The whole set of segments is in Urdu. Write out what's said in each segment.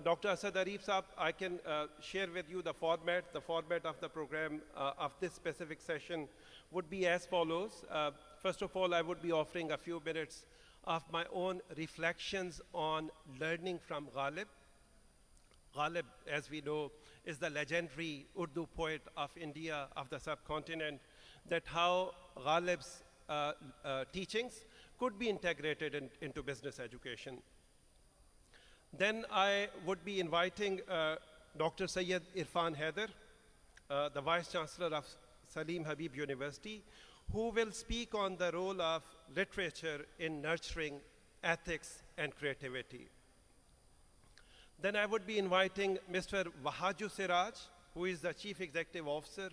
Dr. Asad Arif Saab, I can share with you the format. The format of the program of this specific session would be as follows. First of all, I would be offering a few minutes of my own reflections on learning from Ghalib. Ghalib, as we know, is the legendary Urdu poet of India, of the subcontinent, that how Ghalib's teachings could be integrated into business education. Then I would be inviting Dr. Syed Irfan Haider, the Vice Chancellor of Salim Habib University, who will speak on the role of literature in nurturing ethics and creativity. Then I would be inviting Mr. Wahaju Siraj, who is the Chief Executive Officer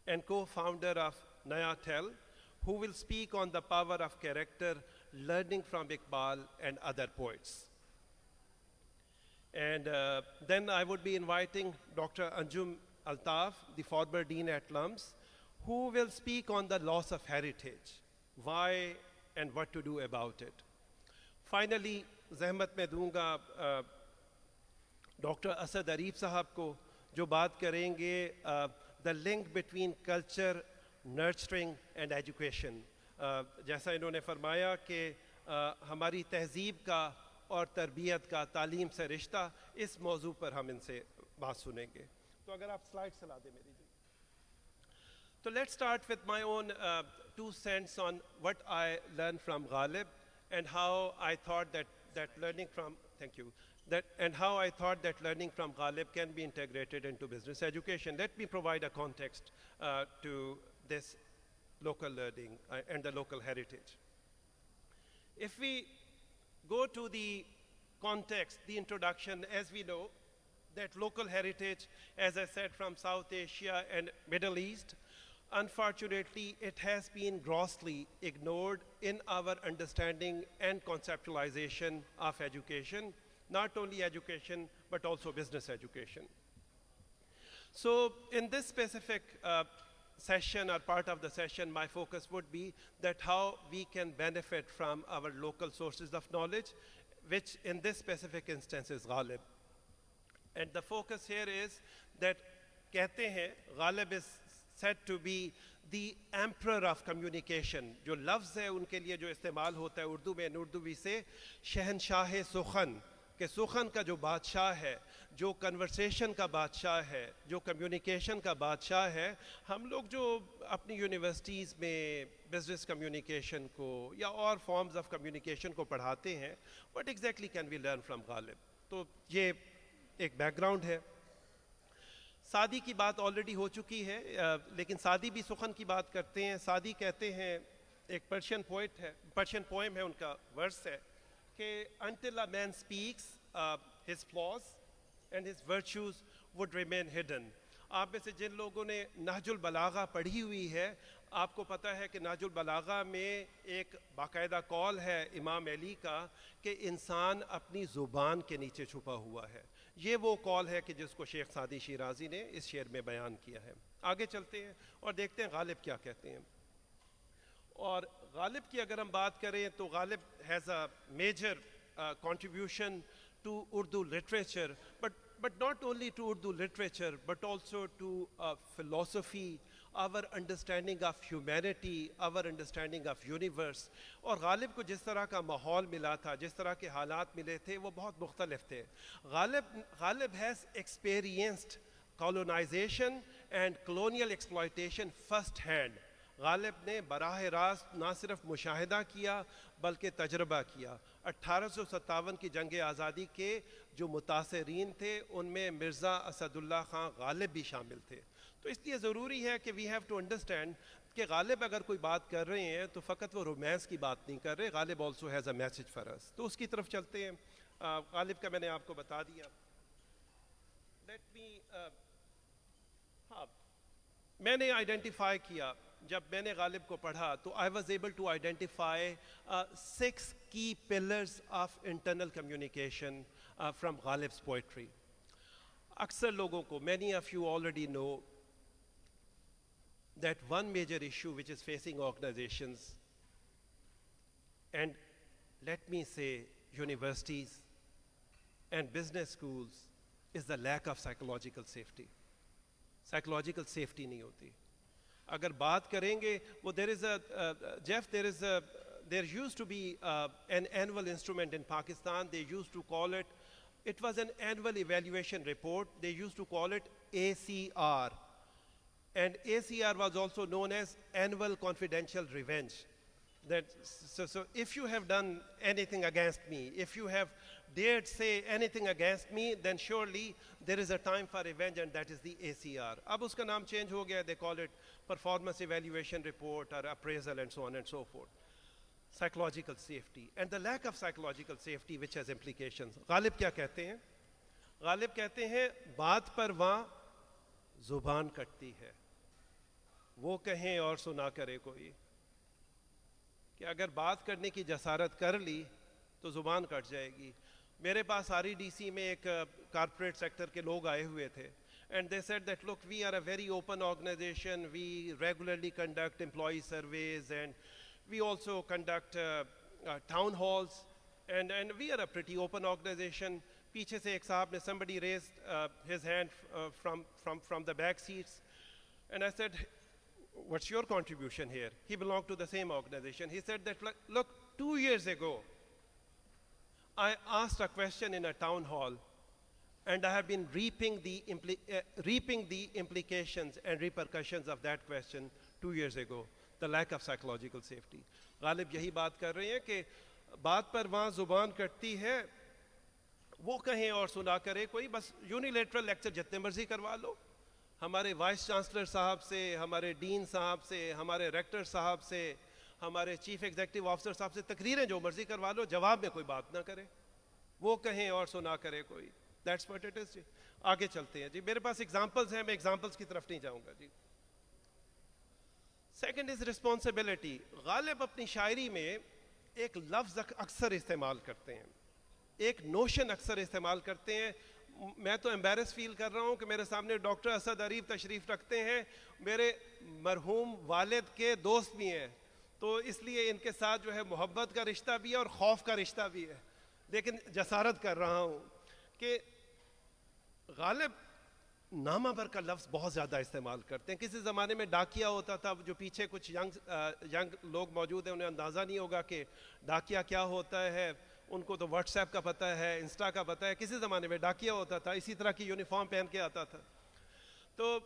and co-founder of Nayatel, who will speak on the power of character, learning from Iqbal and other poets. And then I would be inviting Dr. Anjum Altaf, the former Dean at LUMS, who will speak on the loss of heritage, why and what to do about it. Finally, zahmat mein dunga Dr. Asad Arif Sahab ko, jo baat karenge the link between culture, nurturing and education. جیسا انہوں نے فرمایا کہ ہماری تہذیب کا اور تربیت کا تعلیم سے رشتہ، اس موضوع پر ہم ان سے بات سنیں گے. تو اگر آپ سلائڈ چلا دیں میری جی. تو let's start with my own 2 cents on what I learned from Ghalib and how I thought that learning from learning from Ghalib can be integrated into business education. Let me provide a context to this local learning and the local heritage. If we go to the context, the introduction, as we know, that local heritage, as I said, from South Asia and Middle East, unfortunately, it has been grossly ignored in our understanding and conceptualization of education, not only education, but also business education. So in this specific session or part of the session, my focus would be that how we can benefit from our local sources of knowledge, which in this specific instance is Ghalib. And the focus here is that kehte hain, Ghalib is said to be the emperor of communication. جو لفظ ہے ان کے لیے جو استعمال ہوتا ہے اردو میں نردوی سے، شہنشاہ سخن، کہ سخن کا جو بادشاہ ہے، جو کنورسیشن کا بادشاہ ہے، جو کمیونیکیشن کا بادشاہ ہے. ہم لوگ جو اپنی یونیورسٹیز میں بزنس کمیونیکیشن کو یا اور فارمز آف کمیونیکیشن کو پڑھاتے ہیں، what exactly can we learn from Ghalib؟ تو یہ ایک بیک گراؤنڈ ہے. سعدی کی بات آلریڈی ہو چکی ہے، لیکن سعدی بھی سخن کی بات کرتے ہیں. سعدی کہتے ہیں، ایک پرشین پوئم ہے، ان کا ورس ہے کہ until a man speaks, his flaws and his virtues would remain hidden. آپ میں سے جن لوگوں نے نہج البلاغہ پڑھی ہوئی ہے، آپ کو پتہ ہے کہ نہج البلاغہ میں ایک باقاعدہ قول ہے امام علی کا کہ انسان اپنی زبان کے نیچے چھپا ہوا ہے. یہ وہ قول ہے کہ جس کو شیخ سعدی شیرازی نے اس شعر میں بیان کیا ہے. آگے چلتے ہیں اور دیکھتے ہیں غالب کیا کہتے ہیں. اور غالب کی اگر ہم بات کریں تو Ghalib has a major contribution to Urdu literature, but not only to Urdu literature, but also to philosophy, our understanding of humanity, our understanding of universe. اور غالب کو جس طرح کا ماحول ملا تھا، جس طرح کے حالات ملے تھے، وہ بہت مختلف تھے. غالب has experienced colonization and colonial exploitation first hand. غالب نے براہ راست نہ صرف مشاہدہ کیا بلکہ تجربہ کیا. 1857 کی جنگ آزادی کے جو متاثرین تھے ان میں مرزا اسد اللہ خان غالب بھی شامل تھے. تو اس لیے ضروری ہے کہ وی ہیو ٹو انڈرسٹینڈ کہ غالب اگر کوئی بات کر رہے ہیں تو فقط وہ رومانس کی بات نہیں کر رہے، Ghalib also has a message for us. تو اس کی طرف چلتے ہیں. غالب کا میں نے آپ کو بتا دیا. میں نے آئیڈینٹیفائی کیا، جب میں نے غالب کو پڑھا تو I was able to identify 6 key pillars of internal communication from Ghalib's poetry. اکثر لوگوں کو, many of you already know that one major issue which is facing organizations, and let me say universities and business schools is the lack of psychological safety. Psychological safety نہیں ہوتی. اگر بات کریں گے وہ there used to be an annual instrument in Pakistan. They used to call it was an annual evaluation report. They used to call it ACR. And ACR was also known as Annual Confidential Revenge. So if you have done anything against me, if you have dared say anything against me, then surely there is a time for revenge, and that is the ACR. Ab uska naam change ho gaya, they call it Performance Evaluation Report or Appraisal and so on and so forth. Psychological safety and the lack of psychological safety which has implications. غالب کیا کہتے ہیں؟ غالب کہتے ہیں بات پر وہاں زبان کٹتی ہے، وہ کہیں اور سنا کرے کوئی. کہ اگر بات کرنے کی جسارت کر لی تو زبان کٹ جائے گی. میرے پاس REDC میں ایک کارپوریٹ سیکٹر کے لوگ آئے ہوئے تھے, and they said that look, we are a very open organization, we regularly conduct employee surveys and we also conduct town halls, and we are a pretty open organization. پیچھے سے ایک صاحب نے, somebody raised his hand from the back seats, and I said, what's your contribution here? He belonged to the same organization. He said that, look, 2 years ago, I asked a question in a town hall, and I have been reaping the implications and repercussions of that question 2 years ago. The lack of psychological safety. غالب یہی بات کر رہے ہیں کہ بات پر وہاں زبان کٹتی ہے, وہ کہیں اور سنا کرے کوئی. بس یونیلیٹرل لیکچر جتنے مرضی کروا لو, ہمارے وائس چانسلر صاحب سے, ہمارے ڈین صاحب سے, ہمارے ریکٹر صاحب سے, ہمارے چیف ایگزیکٹو آفیسر صاحب سے تقریریں جو مرضی کروا لو, جواب میں کوئی بات نہ کرے, وہ کہیں اور سنا کرے کوئی. That's what it is. جی آگے چلتے ہیں. جی میرے پاس ایگزامپلز ہیں, میں ایگزامپلز کی طرف نہیں جاؤں گا. جی سیکنڈ از رسپانسبلٹی. غالب اپنی شاعری میں ایک لفظ اکثر استعمال کرتے ہیں, ایک نوشن اکثر استعمال کرتے ہیں. میں تو امبیرس فیل کر رہا ہوں کہ میرے سامنے ڈاکٹر اسد اریب تشریف رکھتے ہیں, میرے مرحوم والد کے دوست بھی ہیں, تو اس لیے ان کے ساتھ جو ہے محبت کا رشتہ بھی ہے اور خوف کا رشتہ بھی ہے. لیکن جسارت کر رہا ہوں کہ غالب نامہ بر کا لفظ بہت زیادہ استعمال کرتے ہیں. کسی زمانے میں ڈاکیا ہوتا تھا, جو پیچھے کچھ ینگ لوگ موجود ہیں انہیں اندازہ نہیں ہوگا کہ ڈاکیا کیا ہوتا ہے. ان کو تو واٹس ایپ کا پتہ ہے, انسٹا کا پتہ ہے. کسی زمانے میں ڈاکیا ہوتا تھا, اسی طرح کی یونیفارم پہن کے آتا تھا. تو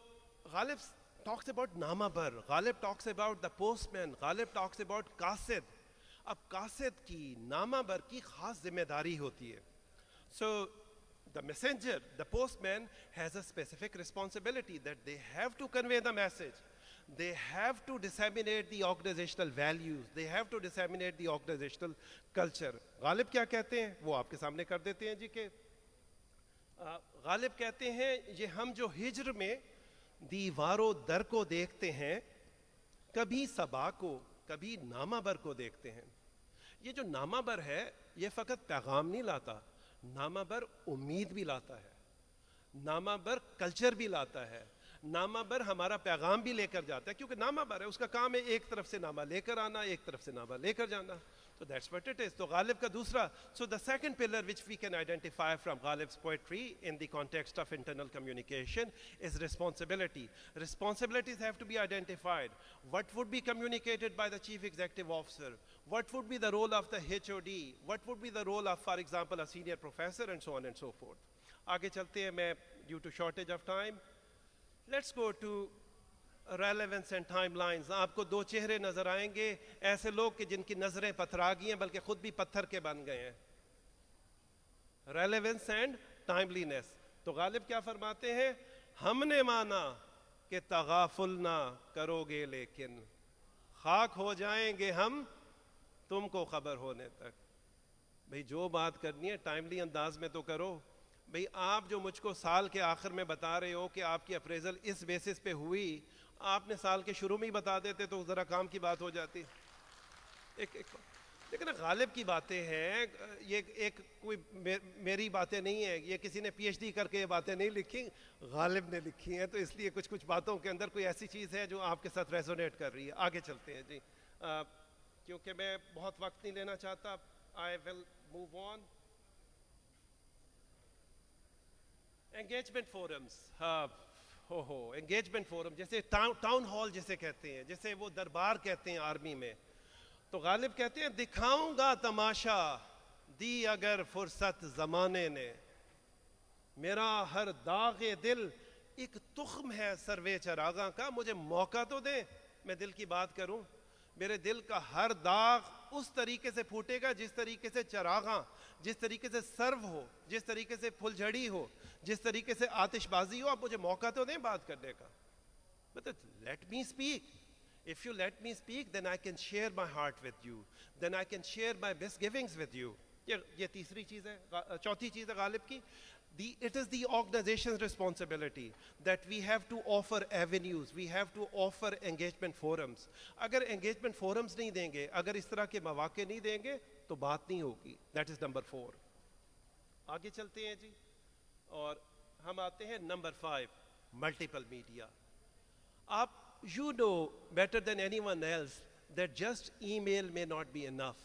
غالب ٹاکس اباؤٹ نامہ بر, غالب talks about the post main, Ghalib talks about قاصد. اب قاصد کی, نامہ بر کی خاص ذمہ داری ہوتی ہے. سو the messenger, the postman has a specific responsibility that they have to convey the message. They have to disseminate the organizational values. They have to disseminate the organizational culture. غالب کیا کہتے ہیں وہ آپ کے سامنے کر دیتے ہیں. جی کہ غالب کہتے ہیں یہ ہم جو ہجر میں دیوار و در کو دیکھتے ہیں, کبھی صبا کو کبھی نامہ بر کو دیکھتے ہیں. یہ جو نامہ بر ہے یہ فقط پیغام نہیں لاتا, نامہ بر امید بھی لاتا ہے, نامہ بر کلچر بھی لاتا ہے, نامہ بر ہمارا پیغام بھی لے کر جاتا ہے. کیونکہ نامہ بر ہے, اس کا کام ہے ایک طرف سے نامہ لے کر آنا, ایک طرف سے نامہ لے کر جانا. So that's what it is. تو غالب کا دوسرا, so the second pillar which we can identify from Ghalib's poetry in the context of internal communication is responsibility. Responsibilities have to be identified. What would be communicated by the chief executive officer? What would be the role of the HOD? What would be the role of, for example, a senior professor, and so on and so forth. آگے چلتے ہیں. میں due to shortage of time, let's go to relevance and time lines. آپ کو دو چہرے نظر آئیں گے, ایسے لوگ کہ جن کی نظریں پتھرا گئی ہیں بلکہ خود بھی پتھر کے بن گئے ہیں. Relevance and timeliness. تو غالب کیا فرماتے ہیں, ہم نے مانا کہ تغافل نہ کرو گے لیکن خاک ہو جائیں گے ہم تم کو خبر ہونے تک. بھئی جو بات کرنی ہے ٹائملی انداز میں تو کرو. بھئی آپ جو مجھ کو سال کے آخر میں بتا رہے ہو کہ آپ کی اپریزل اس بیسس پہ ہوئی, آپ نے سال کے شروع میں ہی بتا دیتے تو ذرا کام کی بات ہو جاتی. لیکن غالب کی باتیں ہیں, یہ ایک کوئی میری باتیں نہیں ہیں, یہ کسی نے PhD کر کے یہ باتیں نہیں لکھی, غالب نے لکھی ہیں. تو اس لیے کچھ باتوں کے اندر کوئی ایسی چیز ہے جو آپ کے ساتھ ریزونیٹ کر رہی ہے. آگے چلتے ہیں. جی کیونکہ میں بہت وقت نہیں لینا چاہتا, I will move on. Engagement forums, ہاں ہو انگیجمنٹ فورم، جیسے ٹاؤن ہال جسے کہتے ہیں، جیسے وہ دربار کہتے ہیں آرمی میں. تو غالب کہتے ہیں دکھاؤں گا تماشا دی اگر فرصت زمانے نے، میرا ہر داغ دل ایک تخم ہے سروے چراغاں کا، مجھے موقع تو دیں میں دل کی بات کروں. میرے دل کا ہر داغ اس طریقے سے پھوٹے گا جس طریقے سے چراغاں، جس طریقے سے سرو ہو، جس طریقے سے پھل جھڑی ہو، جس طریقے سے آتش بازی ہو. آپ مجھے موقع تو دیں بات کرنے کا. مطلب let me speak. If you let me speak, then I can share my heart with you. Then I can share my misgivings with you. یہ تیسری چیز ہے. چوتھی چیز ہے غالب کی. It is the organization's responsibility that we have to offer avenues, we have to offer engagement forums. اگر engagement forums نہیں دیں گے، اگر اس طرح کے مواقع نہیں دیں گے تو بات نہیں ہوگی. That is number 4. آگے چلتے ہیں جی، اور ہم آتے ہیں نمبر 5، ملٹیپل میڈیا. آپ you know better than anyone else that just email may not be enough.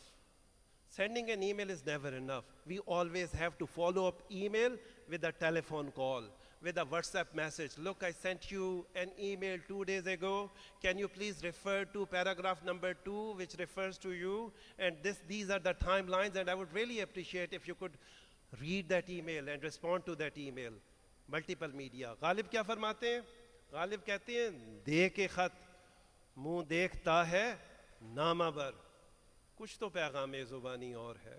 Sending an email is never enough. We always have to follow up email with a telephone call, with a WhatsApp message. Look, I sent you an email 2 days ago. Can you please refer to paragraph number 2, which refers to you? And these are the timelines, and I would really appreciate if you could read that email and respond to that email. Multiple media. غالب کیا فرماتے ہیں؟ غالب کہتے ہیں دے کے خط منہ دیکھتا ہے نامہ بر، کچھ تو پیغام زبانی اور ہے.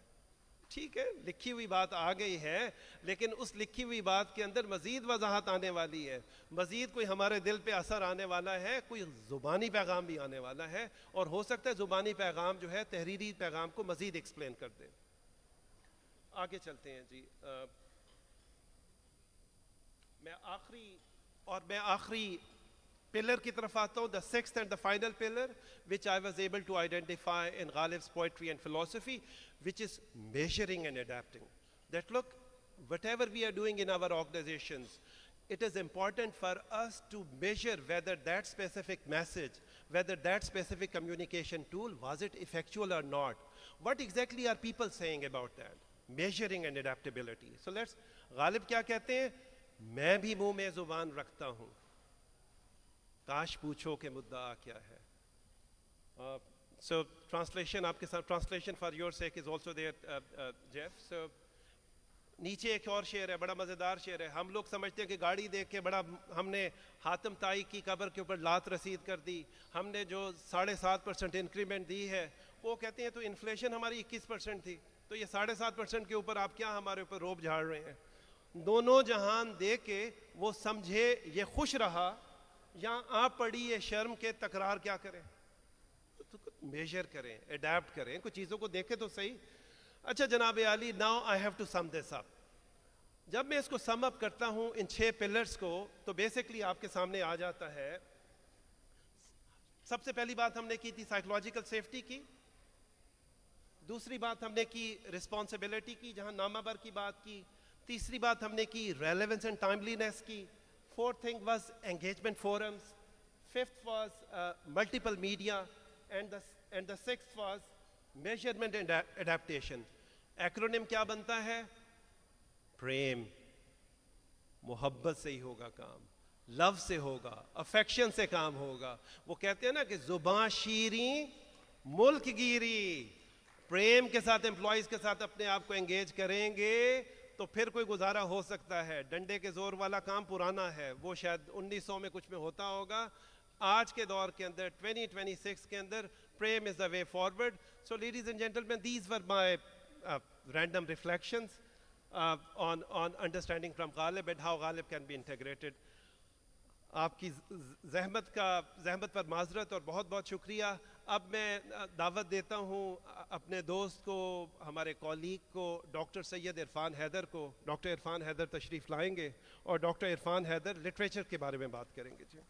ٹھیک ہے، لکھی ہوئی بات آ گئی ہے، لیکن اس لکھی ہوئی بات کے اندر مزید وضاحت آنے والی ہے، مزید کوئی ہمارے دل پہ اثر آنے والا ہے، کوئی زبانی پیغام بھی آنے والا ہے، اور ہو سکتا ہے زبانی پیغام جو ہے تحریری پیغام کو مزید ایکسپلین کر دے. آگے چلتے ہیں جی. میں آخری پلر کی طرف آتا ہوں. the sixth and the final pillar which I was able to identify in Ghalib's poetry and philosophy, which is measuring and adapting. That look, whatever we are doing in our organizations, it is important for us to measure whether that specific message, whether that specific communication tool, was it effectual or not. What exactly are people saying about that? Measuring and adaptability. So let's, غالب کیا کہتے ہیں؟ میں بھی منہ میں زبان رکھتا ہوں، کاش پوچھو کہ مدعا کیا ہے. So translation آپ کے ساتھ، translation for your sake is also there, Jeff. So نیچے ایک اور شعر ہے، بڑا مزیدار شعر ہے. ہم لوگ سمجھتے ہیں کہ گاڑی دیکھ کے بڑا ہم نے حاتم طائی کی قبر کے اوپر لات رسید کر دی، ہم نے جو 7.5% انکریمنٹ دی ہے، وہ کہتے ہیں تو انفلیشن ہماری 21% تھی، تو یہ 7.5% کے اوپر آپ کیا ہمارے اوپر روب جھاڑ رہے ہیں. دونوں جہان دے کے وہ سمجھے یہ خوش رہا، یا آپ پڑی یہ شرم کے تکرار کیا کریں. میجر کریں، اڈیپٹ کریں، کچھ چیزوں کو دیکھیں تو صحیح. اچھا جناب عالی، now I have to sum this up. جب میں اس کو سم اپ کرتا ہوں ان 6 پلرز کو، تو بیسکلی آپ کے سامنے آ جاتا ہے. سب سے پہلی بات ہم نے کی تھی سائیکولوجیکل سیفٹی کی، دوسری بات ہم نے کی رسپانسبلٹی کی جہاں نامہ بر کی بات کی، تیسری بات ہم نے کی ریلیونس اینڈ ٹائملینس کی، fourth thing was engagement forums, fifth was multiple media, and the sixth was measurement and adaptation. Acronym کیا بنتا ہے؟ پریم. محبت سے ہی ہوگا کام، لو سے ہوگا، افیکشن سے کام ہوگا. وہ کہتے ہیں نا کہ زباں شیریں ملک گیری. پریم کے ساتھ امپلائیز کے ساتھ اپنے آپ کو انگیج کریں گے تو پھر کوئی گزارا ہو سکتا ہے. ڈنڈے کے زور والا کام پرانا ہے، وہ شاید 1900 میں کچھ میں ہوتا ہوگا. آج کے دور کے اندر 2026 کے اندر پریم is the way forward. So ladies and gentlemen, these were my random reflections on understanding from Ghalib and how Ghalib can be integrated. آپ کی زحمت پر معذرت اور بہت بہت شکریہ. اب میں دعوت دیتا ہوں اپنے دوست کو، ہمارے کولیگ کو، ڈاکٹر سید عرفان حیدر کو. ڈاکٹر عرفان حیدر تشریف لائیں گے اور ڈاکٹر عرفان حیدر لٹریچر کے بارے میں بات کریں گے. جی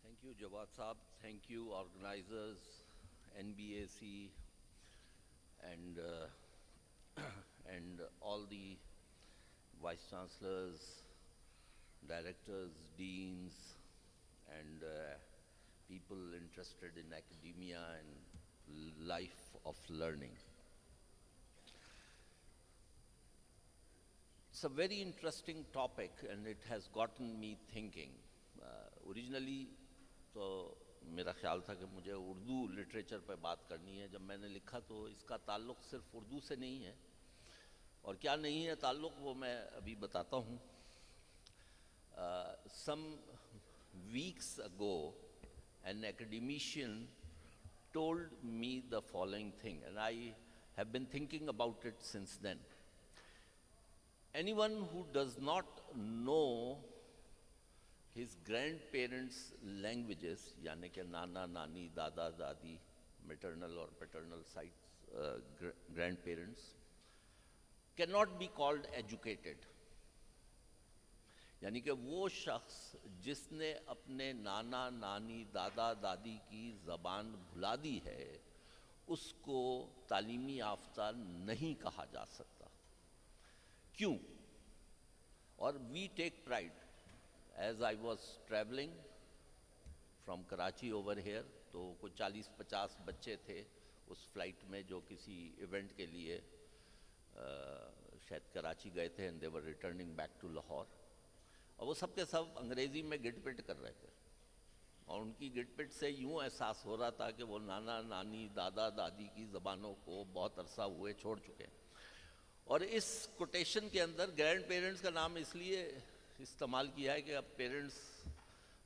Thank you, Jawad Saab. Thank you, organizers, NBAC, and all the vice chancellors, directors, deans, and people interested in academia and life of learning. It's a very interesting topic and it has gotten me thinking. Originally تو میرا خیال تھا کہ مجھے اردو لٹریچر پہ بات کرنی ہے. جب میں نے لکھا تو اس کا تعلق صرف اردو سے نہیں ہے, اور کیا نہیں ہے تعلق وہ میں ابھی بتاتا ہوں. Some weeks ago an academician told me the following thing, and I have been thinking about it since then. Anyone who does not know his grandparents' languages, یعنی کہ نانا نانی دادا دادی maternal اور paternal sides grandparents, cannot be called educated. یعنی کہ وہ شخص جس نے اپنے نانا نانی دادا دادی کی زبان بھلا دی ہے اس کو تعلیمی یافتہ نہیں کہا جا سکتا. کیوں؟ اور we take pride. As I was traveling from Karachi over here, تو کوئی 40-50 بچے تھے اس فلائٹ میں جو کسی ایونٹ کے لیے شاید کراچی گئے تھے, and they were returning back to Lahore. اور وہ سب کے سب انگریزی میں گٹ پٹ کر رہے تھے, اور ان کی گٹ پٹ سے یوں احساس ہو رہا تھا کہ وہ نانا نانی دادا دادی کی زبانوں کو بہت عرصہ ہوئے چھوڑ چکے. اور اس کوٹیشن کے اندر گرینڈ پیرنٹس کا نام اس لیے استعمال کیا ہے کہ اب پیرنٹس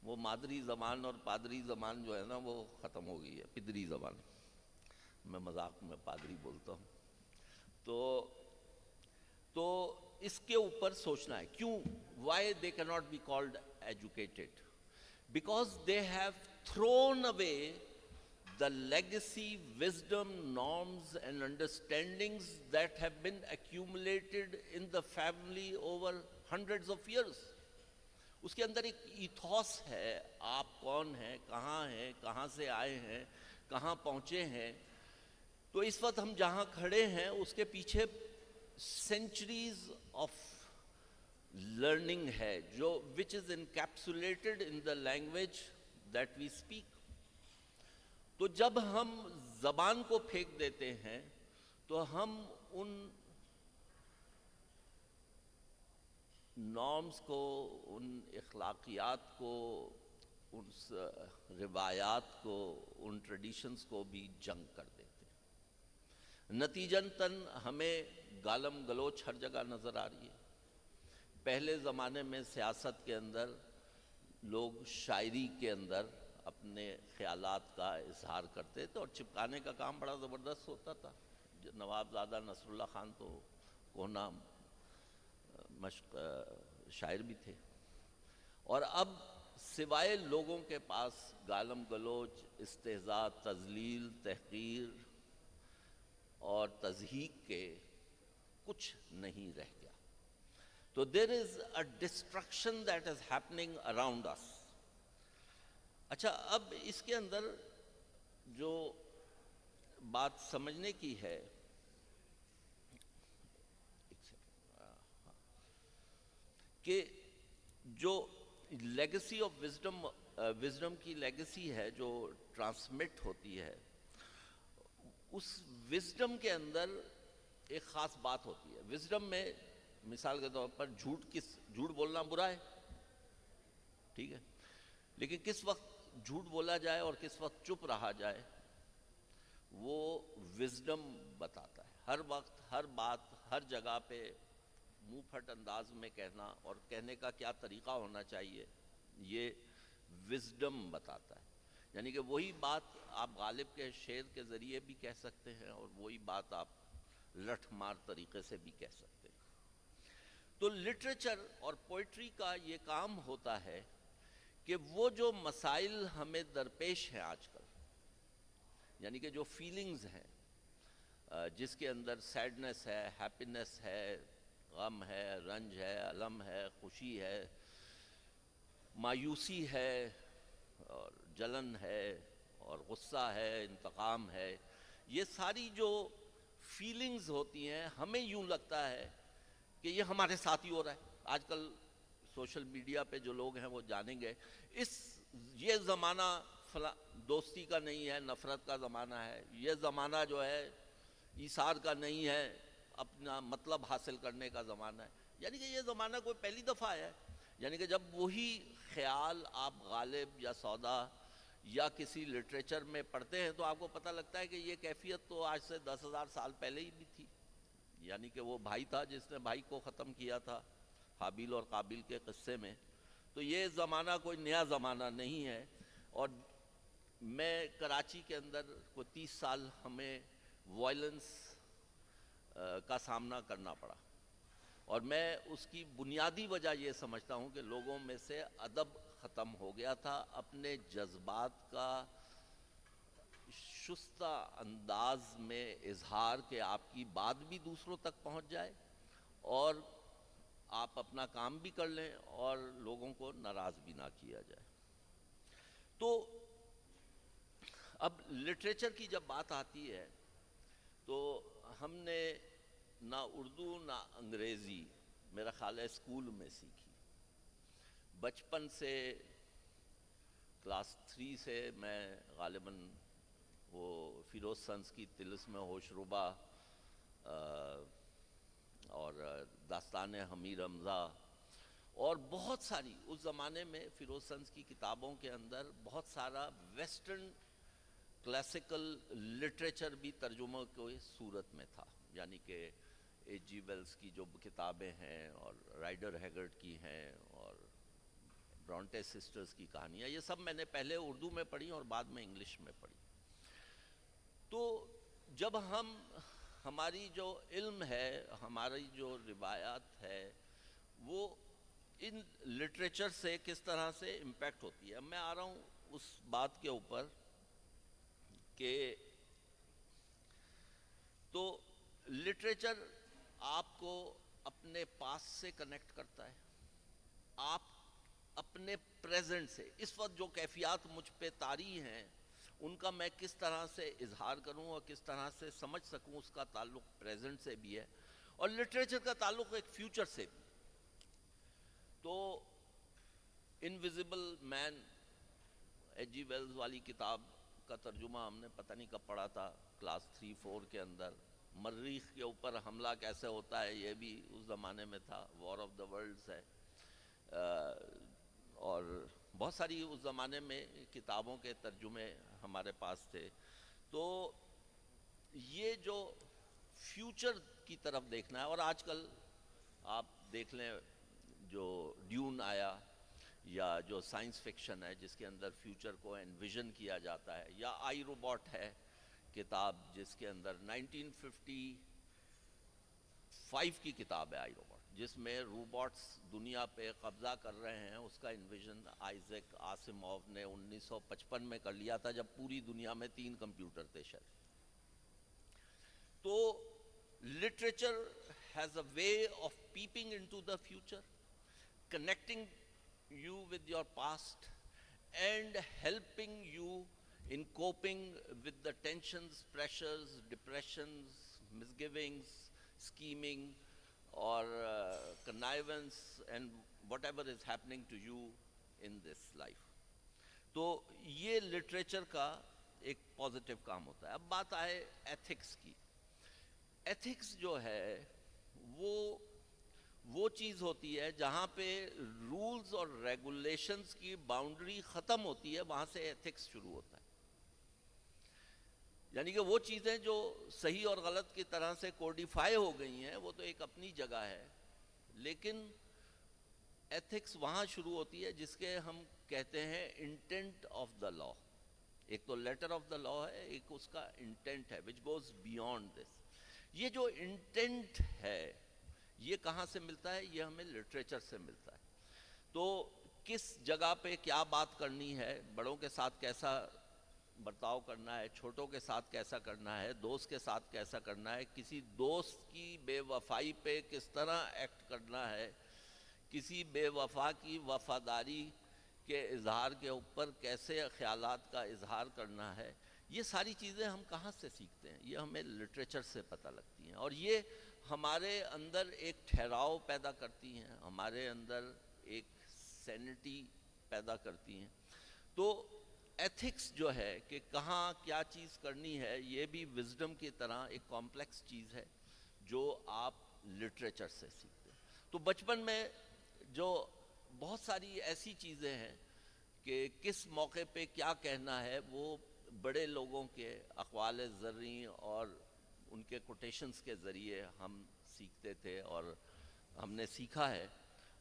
وہ مادری زبان اور پادری زبان جو ہے نا وہ ختم ہو گئی ہے, پدری زبان, میں مذاق میں پادری بولتا ہوں. تو اس کے اوپر سوچنا ہے کیوں, why they cannot be called educated. Because they have thrown away the legacy, wisdom, norms and understandings that have been accumulated in the family over hundreds of years. اس کے اندر ایک ایتھوس ہے, آپ کون ہیں, کہاں سے آئے ہیں, کہاں پہنچے ہیں. تو اس وقت ہم جہاں کھڑے ہیں اس کے پیچھے centuries of learning ہے جو which is encapsulated in the language that we speak. تو جب ہم زبان کو پھینک دیتے ہیں تو ہم ان نارمز کو, ان اخلاقیات کو, ان روایات کو, ان ٹریڈیشنز کو بھی جنگ کر دیتے ہیں. نتیجتاً ہمیں گالم گلوچ ہر جگہ نظر آ رہی ہے. پہلے زمانے میں سیاست کے اندر لوگ شاعری کے اندر اپنے خیالات کا اظہار کرتے تھے اور چپکانے کا کام بڑا زبردست ہوتا تھا. نواب زادہ نصر اللہ خان تو کونا مشق شاعر بھی تھے. اور اب سوائے لوگوں کے پاس گالم گلوچ, استہزاء, تذلیل, تحقیر اور تضحیک کے کچھ نہیں رہ گیا. تو there is a destruction that is happening around us. اچھا, اب اس کے اندر جو بات سمجھنے کی ہے کہ جو لیگسی آف وزڈم کی لیگسی ہے جو ٹرانسمٹ ہوتی ہے, اس وزڈم کے اندر ایک خاص بات ہوتی ہے. وزڈم میں مثال کے طور پر جھوٹ بولنا برا ہے, ٹھیک ہے, لیکن کس وقت جھوٹ بولا جائے اور کس وقت چپ رہا جائے وہ وزڈم بتاتا ہے. ہر وقت ہر بات ہر جگہ پہ منہ پھٹ انداز میں کہنا اور کہنے کا کیا طریقہ ہونا چاہیے یہ وزڈم بتاتا ہے. یعنی کہ وہی بات آپ غالب کے شعر کے ذریعے بھی کہہ سکتے ہیں اور وہی بات آپ لٹھ مار طریقے سے بھی کہہ سکتے ہیں. تو لٹریچر اور پوئٹری کا یہ کام ہوتا ہے کہ وہ جو مسائل ہمیں درپیش ہیں آج کل, یعنی کہ جو فیلنگز ہیں جس کے اندر سیڈنس ہے, ہیپینس ہے, غم ہے, رنج ہے, الم ہے, خوشی ہے, مایوسی ہے, اور جلن ہے, اور غصہ ہے, انتقام ہے, یہ ساری جو فیلنگز ہوتی ہیں ہمیں یوں لگتا ہے کہ یہ ہمارے ساتھ ہی ہو رہا ہے. آج کل سوشل میڈیا پہ جو لوگ ہیں وہ جانیں گے یہ زمانہ دوستی کا نہیں ہے، نفرت کا زمانہ ہے. یہ زمانہ جو ہے ایثار کا نہیں ہے، اپنا مطلب حاصل کرنے کا زمانہ ہے. یعنی کہ یہ زمانہ کوئی پہلی دفعہ آیا ہے. یعنی کہ جب وہی خیال آپ غالب یا سودا یا کسی لٹریچر میں پڑھتے ہیں تو آپ کو پتہ لگتا ہے کہ یہ کیفیت تو آج سے 10,000 سال پہلے ہی بھی تھی. یعنی کہ وہ بھائی تھا جس نے بھائی کو ختم کیا تھا حابیل اور قابیل کے قصے میں. تو یہ زمانہ کوئی نیا زمانہ نہیں ہے. اور میں کراچی کے اندر کوئی 30 سال ہمیں وائلنس کا سامنا کرنا پڑا، اور میں اس کی بنیادی وجہ یہ سمجھتا ہوں کہ لوگوں میں سے ادب ختم ہو گیا تھا. اپنے جذبات کا شستہ انداز میں اظہار کہ آپ کی بات بھی دوسروں تک پہنچ جائے اور آپ اپنا کام بھی کر لیں اور لوگوں کو ناراض بھی نہ کیا جائے. تو اب لٹریچر کی جب بات آتی ہے تو ہم نے نہ اردو نہ انگریزی میرا خیال ہے اسکول میں سیکھی. بچپن سے کلاس 3 سے میں غالباً وہ فیروز سنس کی طلسم ہوش ربا اور داستان حمیر حمزہ اور بہت ساری اس زمانے میں فیروز سنس کی کتابوں کے اندر بہت سارا ویسٹرن کلاسیکل لٹریچر بھی ترجمہ کی صورت میں تھا. یعنی کہ ایچ جی ویلز کی جو کتابیں ہیں اور رائڈر ہیگرٹ کی ہیں اور برونٹے سسٹرز کی کہانیاں، یہ سب میں نے پہلے اردو میں پڑھی اور بعد میں انگلش میں پڑھی. تو جب ہماری جو علم ہے، ہماری جو روایات ہے، وہ ان لٹریچر سے کس طرح سے امپیکٹ ہوتی ہے. میں آ رہا ہوں اس بات کے اوپر کہ تو لٹریچر آپ کو اپنے پاس سے کنیکٹ کرتا ہے. آپ اپنے پریزنٹ سے اس وقت جو کیفیات مجھ پہ طاری ہیں ان کا میں کس طرح سے اظہار کروں اور کس طرح سے سمجھ سکوں، اس کا تعلق پریزنٹ سے بھی ہے اور لٹریچر کا تعلق ایک فیوچر سے بھی. تو انویزیبل مین ایچ جی ویلز والی کتاب کا ترجمہ ہم نے پتہ نہیں کب پڑھا تھا، کلاس 3-4 کے اندر. مریخ کے اوپر حملہ کیسے ہوتا ہے یہ بھی اس زمانے میں تھا. وار آف دا ورلڈز ہے اور بہت ساری اس زمانے میں کتابوں کے ترجمے ہمارے پاس تھے. تو یہ جو فیوچر کی طرف دیکھنا ہے، اور آج کل آپ دیکھ لیں جو ڈیون آیا یا جو سائنس فکشن ہے جس کے اندر فیوچر کو انویژن کیا جاتا ہے، یا آئی روبوٹ ہے کتاب جس کے اندر 1955 کی کتاب ہے آئی روبوٹ، جس میں روبوٹس دنیا پہ قبضہ کر رہے ہیں. اس کا انویژن آئزیک آسیموو نے 1955 میں کر لیا تھا جب پوری دنیا میں 3 کمپیوٹر تھے شاید. تو literature has a way of peeping into the future, connecting you with your past and helping you in coping with the tensions, pressures, depressions, misgivings, scheming or connivance and whatever is happening to you in this life. تو یہ لٹریچر کا ایک پازیٹیو کام ہوتا ہے. اب بات آئے ایتھکس کی. ایتھکس جو ہے وہ چیز ہوتی ہے جہاں پہ رولز اور ریگولیشنز کی باؤنڈری ختم ہوتی ہے, وہاں سے ایتھکس شروع ہوتا ہے. یعنی کہ وہ چیزیں جو صحیح اور غلط کی طرح سے کوڈیفائی ہو گئی ہیں وہ تو ایک اپنی جگہ ہے, لیکن ایتھکس وہاں شروع ہوتی ہے جس کے ہم کہتے ہیں انٹینٹ آف دا لا. ایک تو لیٹر آف دا لا ہے, ایک اس کا انٹینٹ ہے which goes beyond this. یہ جو انٹینٹ ہے یہ کہاں سے ملتا ہے؟ یہ ہمیں لٹریچر سے ملتا ہے. تو کس جگہ پہ کیا بات کرنی ہے, بڑوں کے ساتھ کیسا برتاؤ کرنا ہے, چھوٹوں کے ساتھ کیسا کرنا ہے, دوست کے ساتھ کیسا کرنا ہے, کسی دوست کی بے وفائی پہ کس طرح ایکٹ کرنا ہے, کسی بے وفا کی وفاداری کے اظہار کے اوپر کیسے خیالات کا اظہار کرنا ہے, یہ ساری چیزیں ہم کہاں سے سیکھتے ہیں؟ یہ ہمیں لٹریچر سے پتہ لگتی ہیں. اور یہ ہمارے اندر ایک ٹھہراؤ پیدا کرتی ہیں، ہمارے اندر ایک سینٹی پیدا کرتی ہیں. تو ایتھکس جو ہے کہ کہاں کیا چیز کرنی ہے، یہ بھی وزڈم کی طرح ایک کمپلیکس چیز ہے جو آپ لٹریچر سے سیکھتے ہیں. تو بچپن میں جو بہت ساری ایسی چیزیں ہیں کہ کس موقع پہ کیا کہنا ہے، وہ بڑے لوگوں کے اقوال زرعی اور ان کے کوٹیشنز کے ذریعے ہم سیکھتے تھے اور ہم نے سیکھا ہے.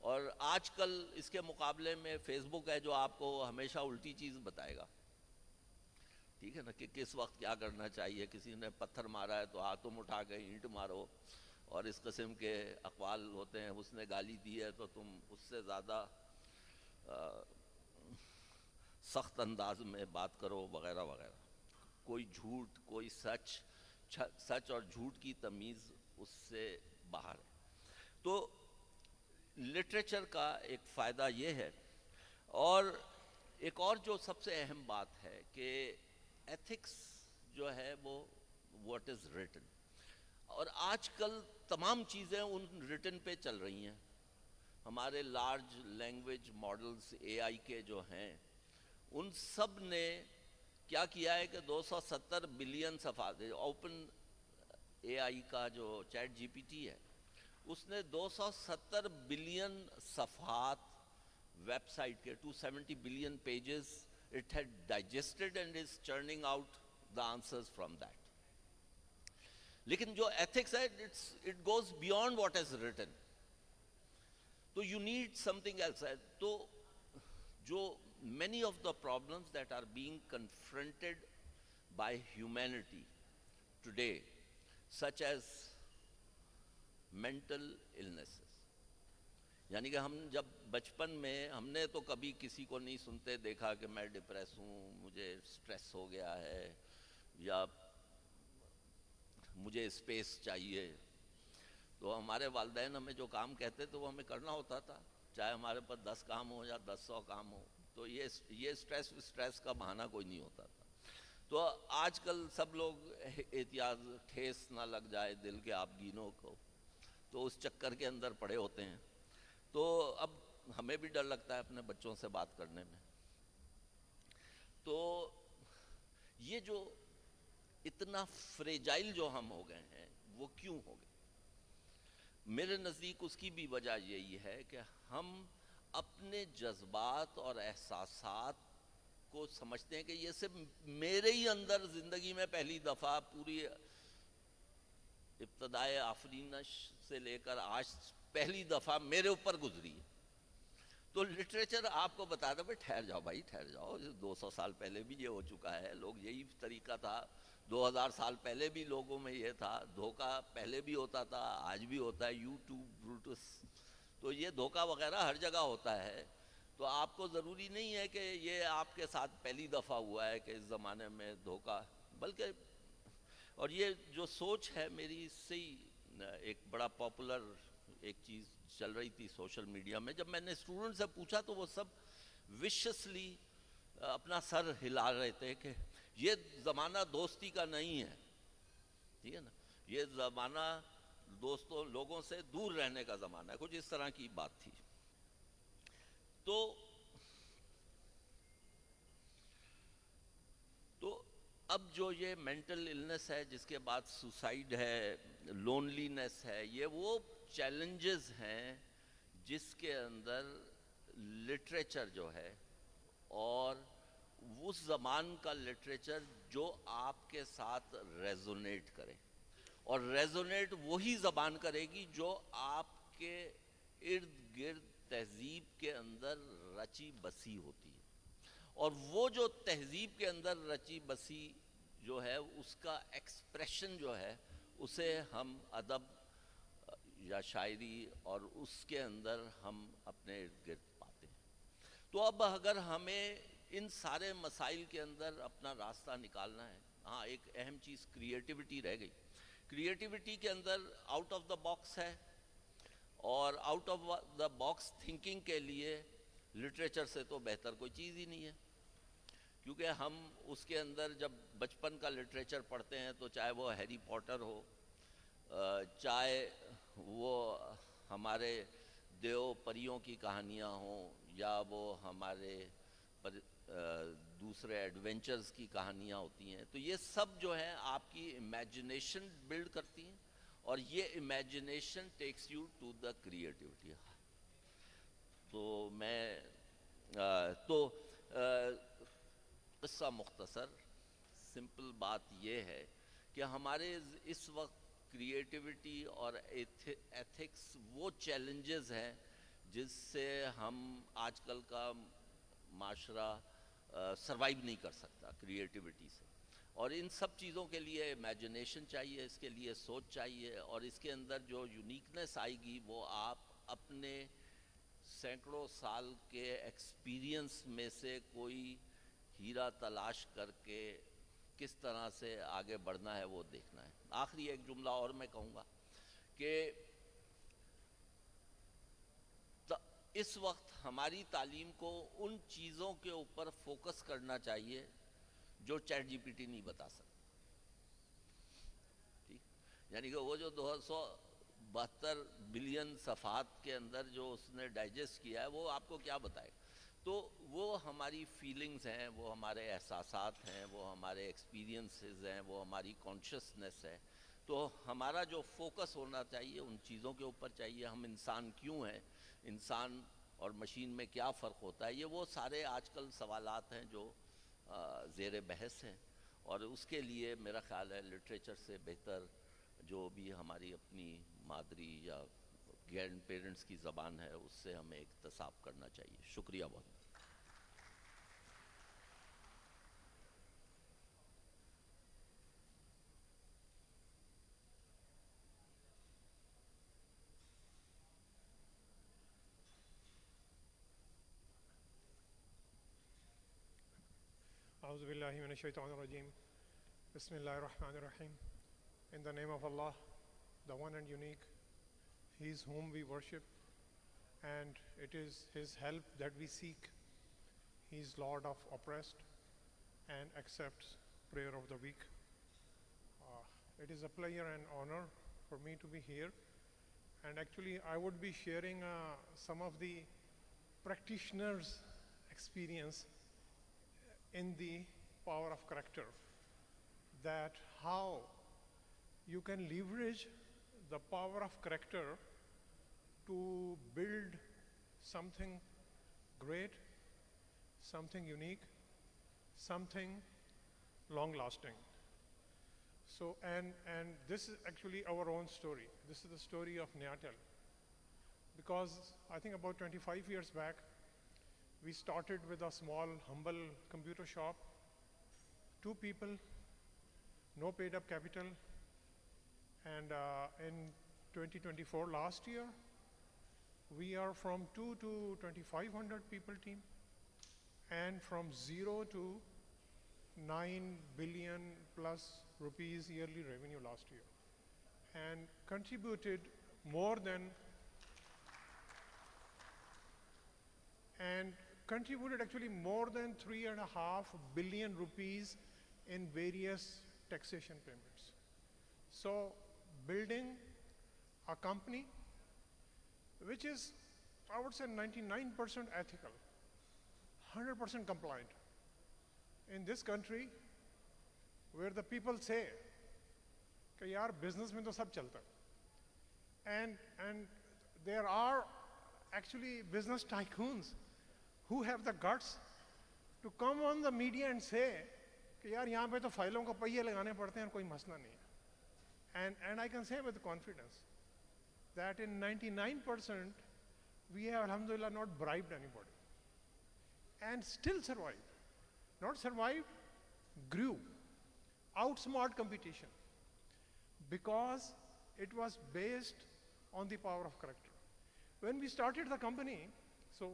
اور آج کل اس کے مقابلے میں فیس بک ہے جو آپ کو ہمیشہ الٹی چیز بتائے گا، ٹھیک ہے نا، کہ کس وقت کیا کرنا چاہیے. کسی نے پتھر مارا ہے تو ہاتھ تم اٹھا کے اینٹ مارو، اور اس قسم کے اقوال ہوتے ہیں. اس نے گالی دی ہے تو تم اس سے زیادہ سخت انداز میں بات کرو، وغیرہ وغیرہ. کوئی جھوٹ، کوئی سچ، سچ اور جھوٹ کی تمیز اس سے باہر ہے. تو لٹریچر کا ایک فائدہ یہ ہے. اور ایک اور جو سب سے اہم بات ہے کہ ایتھکس جو ہے وہ واٹ از ریٹن. اور آج کل تمام چیزیں ان ریٹن پہ چل رہی ہیں. ہمارے لارج لینگویج ماڈلز اے آئی کے جو ہیں، ان سب نے کیا کیا ہے کہ 270 بلین صفحات، اوپن اے آئی کا جو چیٹ جی پی ٹی ہے، اس نے 270 بلین صفحات ویب سائٹ کے 270 billion pages it had digested and is churning out the answers from that. لیکن جو ethics ہے it goes beyond what is written. تو you need something else. تو جو many of the problems that are being confronted by humanity today, such as mental illnesses. یعنی کہ ہم جب بچپن میں ہم نے تو کبھی کسی کو نہیں سنتے دیکھا کہ میں ڈپریس ہوں، مجھے سٹریس ہو گیا ہے، یا مجھے اسپیس چاہیے. تو ہمارے والدین ہمیں جو کام کہتے تو وہ ہمیں کرنا ہوتا تھا، چاہے ہمارے پاس 10 کام ہو یا 100 کام ہو. تو یہ سٹریس کا بہانہ کوئی نہیں ہوتا تھا. تو آج کل سب لوگ احتیاط، ٹھیس نہ لگ جائے دل کے آپ گینوں کو، تو اس چکر کے اندر پڑے ہوتے ہیں. تو اب ہمیں بھی ڈر لگتا ہے اپنے بچوں سے بات کرنے میں. تو یہ جو اتنا فریجائل جو ہم ہو گئے ہیں وہ کیوں ہو گئے؟ میرے نزدیک اس کی بھی وجہ یہی ہے کہ ہم اپنے جذبات اور احساسات کو سمجھتے ہیں کہ یہ صرف میرے ہی اندر زندگی میں پہلی دفعہ پوری ابتدائے آفرینش سے لے کر آج پہلی دفعہ میرے اوپر گزری ہے. تو لٹریچر آپ کو بتاتا ہے ٹھہر جاؤ بھائی، ٹھہر جاؤ، 200 سال پہلے بھی یہ ہو چکا ہے. لوگ یہی طریقہ تھا، 2000 سال پہلے بھی لوگوں میں یہ تھا. دھوکہ پہلے بھی ہوتا تھا، آج بھی ہوتا ہے. یوٹیوب، بروٹس، تو یہ دھوکہ وغیرہ ہر جگہ ہوتا ہے. تو آپ کو ضروری نہیں ہے کہ یہ آپ کے ساتھ پہلی دفعہ ہوا ہے کہ اس زمانے میں دھوکہ، بلکہ اور یہ جو سوچ ہے میری، اس سے ہی ایک بڑا پاپولر ایک چیز چل رہی تھی سوشل میڈیا میں. جب میں نے اسٹوڈنٹ سے پوچھا تو وہ سب وشسلی اپنا سر ہلا رہے تھے کہ یہ زمانہ دوستی کا نہیں ہے، ٹھیک ہے نا، یہ زمانہ دوستوں لوگوں سے دور رہنے کا زمانہ ہے. کچھ اس طرح کی بات تھی. تو اب جو یہ مینٹل النس ہے، جس کے بعد سوسائڈ ہے، لونلینس ہے، یہ وہ چیلنجز ہیں جس کے اندر لٹریچر جو ہے، اور اس زمان کا لٹریچر جو آپ کے ساتھ ریزونیٹ کرے. اور ریزونیٹ وہی زبان کرے گی جو آپ کے ارد گرد تہذیب کے اندر رچی بسی ہوتی ہے. اور وہ جو تہذیب کے اندر رچی بسی جو ہے، اس کا ایکسپریشن جو ہے، اسے ہم ادب یا شاعری اور اس کے اندر ہم اپنے ارد گرد پاتے ہیں. تو اب اگر ہمیں ان سارے مسائل کے اندر اپنا راستہ نکالنا ہے، ہاں ایک اہم چیز کریٹیوٹی رہ گئی. کریٹیوٹی کے اندر آؤٹ آف دا باکس ہے، اور out of the box thinking کے لیے لٹریچر سے تو بہتر کوئی چیز ہی نہیں ہے. کیونکہ ہم اس کے اندر جب بچپن کا لٹریچر پڑھتے ہیں تو چاہے وہ ہیری پوٹر ہو، چاہے وہ ہمارے دیو پریوں کی کہانیاں ہوں یا وہ ہمارے دوسرے ایڈونچرز کی کہانیاں ہوتی ہیں، تو یہ سب جو ہے آپ کی امیجنیشن بلڈ کرتی ہیں، اور یہ imagination takes you to the creativity. تو میں قصہ مختصر سمپل بات یہ ہے کہ ہمارے اس وقت کریٹیوٹی اور ایتھکس وہ چیلنجز ہیں جس سے ہم آج کل کا معاشرہ سروائیو نہیں کر سکتا کریٹیوٹی سے، اور ان سب چیزوں کے لیے امیجنیشن چاہیے، اس کے لیے سوچ چاہیے، اور اس کے اندر جو یونیکنیس آئے گی وہ آپ اپنے سینکڑوں سال کے ایکسپیرینس میں سے کوئی ہیرا تلاش کر کے کس طرح سے آگے بڑھنا ہے وہ دیکھنا ہے. آخری ایک جملہ اور میں کہوں گا کہ اس وقت ہماری تعلیم کو ان چیزوں کے اوپر فوکس کرنا چاہیے جو چیٹ جی پی ٹی نہیں بتا سکتا. ٹھیک، یعنی کہ وہ جو 272 بلین صفحات کے اندر جو اس نے ڈائجسٹ کیا ہے وہ آپ کو کیا بتائے. تو وہ ہماری فیلنگز ہیں، وہ ہمارے احساسات ہیں، وہ ہمارے ایکسپیرینسز ہیں، وہ ہماری کانشسنس ہے. تو ہمارا جو فوکس ہونا چاہیے ان چیزوں کے اوپر چاہیے. ہم انسان کیوں ہیں، انسان اور مشین میں کیا فرق ہوتا ہے، یہ وہ سارے آج کل سوالات ہیں جو زیر بحث ہیں، اور اس کے لیے میرا خیال ہے لٹریچر سے بہتر جو بھی ہماری اپنی مادری یا گرینڈ پیرنٹس کی زبان ہے اس سے ہمیں اکتساب کرنا چاہیے. شکریہ بہت. اعوذ باللہ من الشیطان الرجیم. بسم اللہ الرحمن الرحیم. In the name of Allah, the one and unique, He is whom we worship, and it is His help that we seek. He is Lord of oppressed and accepts prayer of the weak. It is a pleasure and honor for me to be here, and actually I would be sharing some of the practitioners' experience in the power of character, that how you can leverage the power of character to build something great, something unique, something long lasting. So and this is actually our own story. This is the story of Neatel, because I think about 25 years back we started with a small humble computer shop, 2 people, no paid up capital, and in 2024 last year we are from 2 to 2500 people team, and from 0 to 9 billion plus rupees yearly revenue last year, and contributed more than actually more than 3.5 billion rupees in various taxation payments. So building a company which is, I would say, 99% ethical, 100% compliant in this country, where the people say کہ یار business میں تو سب چلتا ہے, and there are actually business tycoons who have the guts to come on the media and say کہ یار یہاں پہ تو فائلوں کو پہیے لگانے پڑتے ہیں اور کوئی مسئلہ نہیں ہے. And I can say with confidence that in 99% we have alhamdulillah not bribed anybody and still survived. Not survived, grew, outsmart competition, because it was based on the power of character. When we started the company, so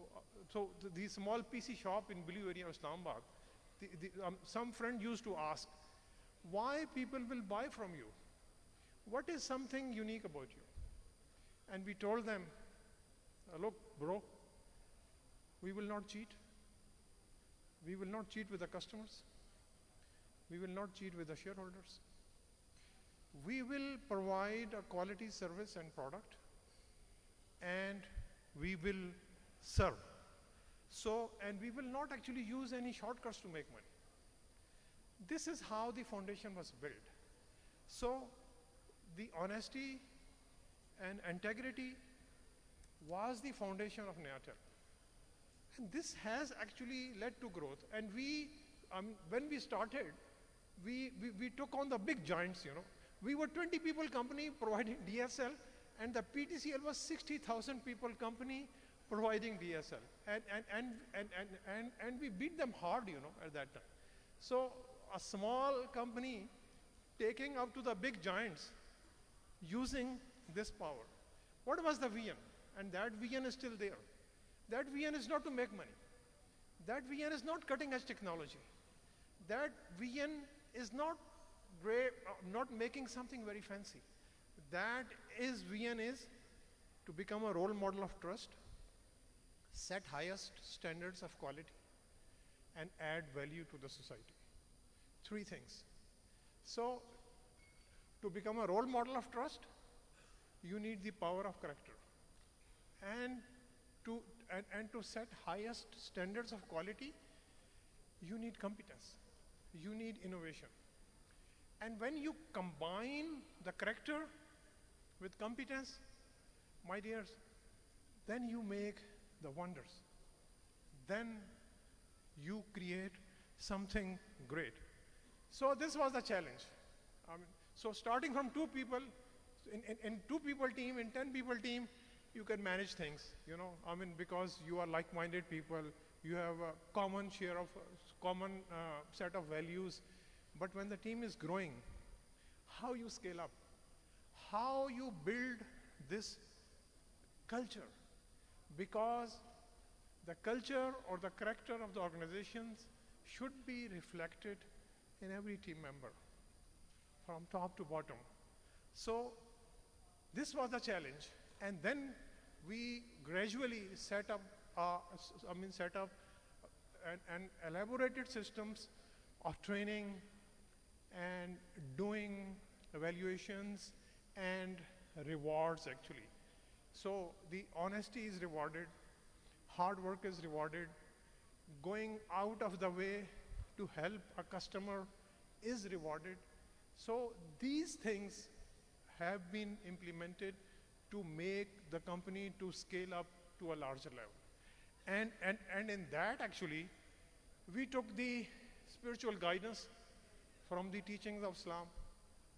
the small PC shop in Blue area of Islamabad, some friend used to ask, why people will buy from you? What is something unique about you? And we told them, look bro, we will not cheat. We will not cheat with the customers. We will not cheat with the shareholders. we will provide a quality service and product, and we will serve. So, and we will not actually use any shortcuts to make money. This is how the foundation was built. So, the honesty and integrity was the foundation of Neotel. And this has actually led to growth. And when we started, we took on the big giants, you know. We were 20 people company providing DSL, and the PTCL was 60,000 people company providing DSL. And we beat them hard, you know, at that time. So a small company taking up to the big giants using this power. What was the vision? And that vision is still there. That vision is not to make money. That vision is not cutting edge technology. That vision is not making something very fancy. That vision is to become a role model of trust, set highest standards of quality, and add value to the society. 3 things. So, to become a role model of trust, you need the power of character. And to set highest standards of quality, you need competence. You need innovation. And when you combine the character with competence, my dears, then you make the wonders. Then you create something great. So this was the challenge. So starting from 2 people, in 2 people team, in 10 people team, you can manage things, you know. Because you are like-minded people, you have a common set of values. But when the team is growing, how you scale up, how you build this culture, because the culture or the character of the organizations should be reflected in every team member, from top to bottom. So this was the challenge, and then we gradually set up and elaborated systems of training and doing evaluations and rewards actually. So the honesty is rewarded, hard work is rewarded, going out of the way to help a customer is rewarded. So these things have been implemented to make the company to scale up to a larger level. And in that actually, we took the spiritual guidance from the teachings of Islam,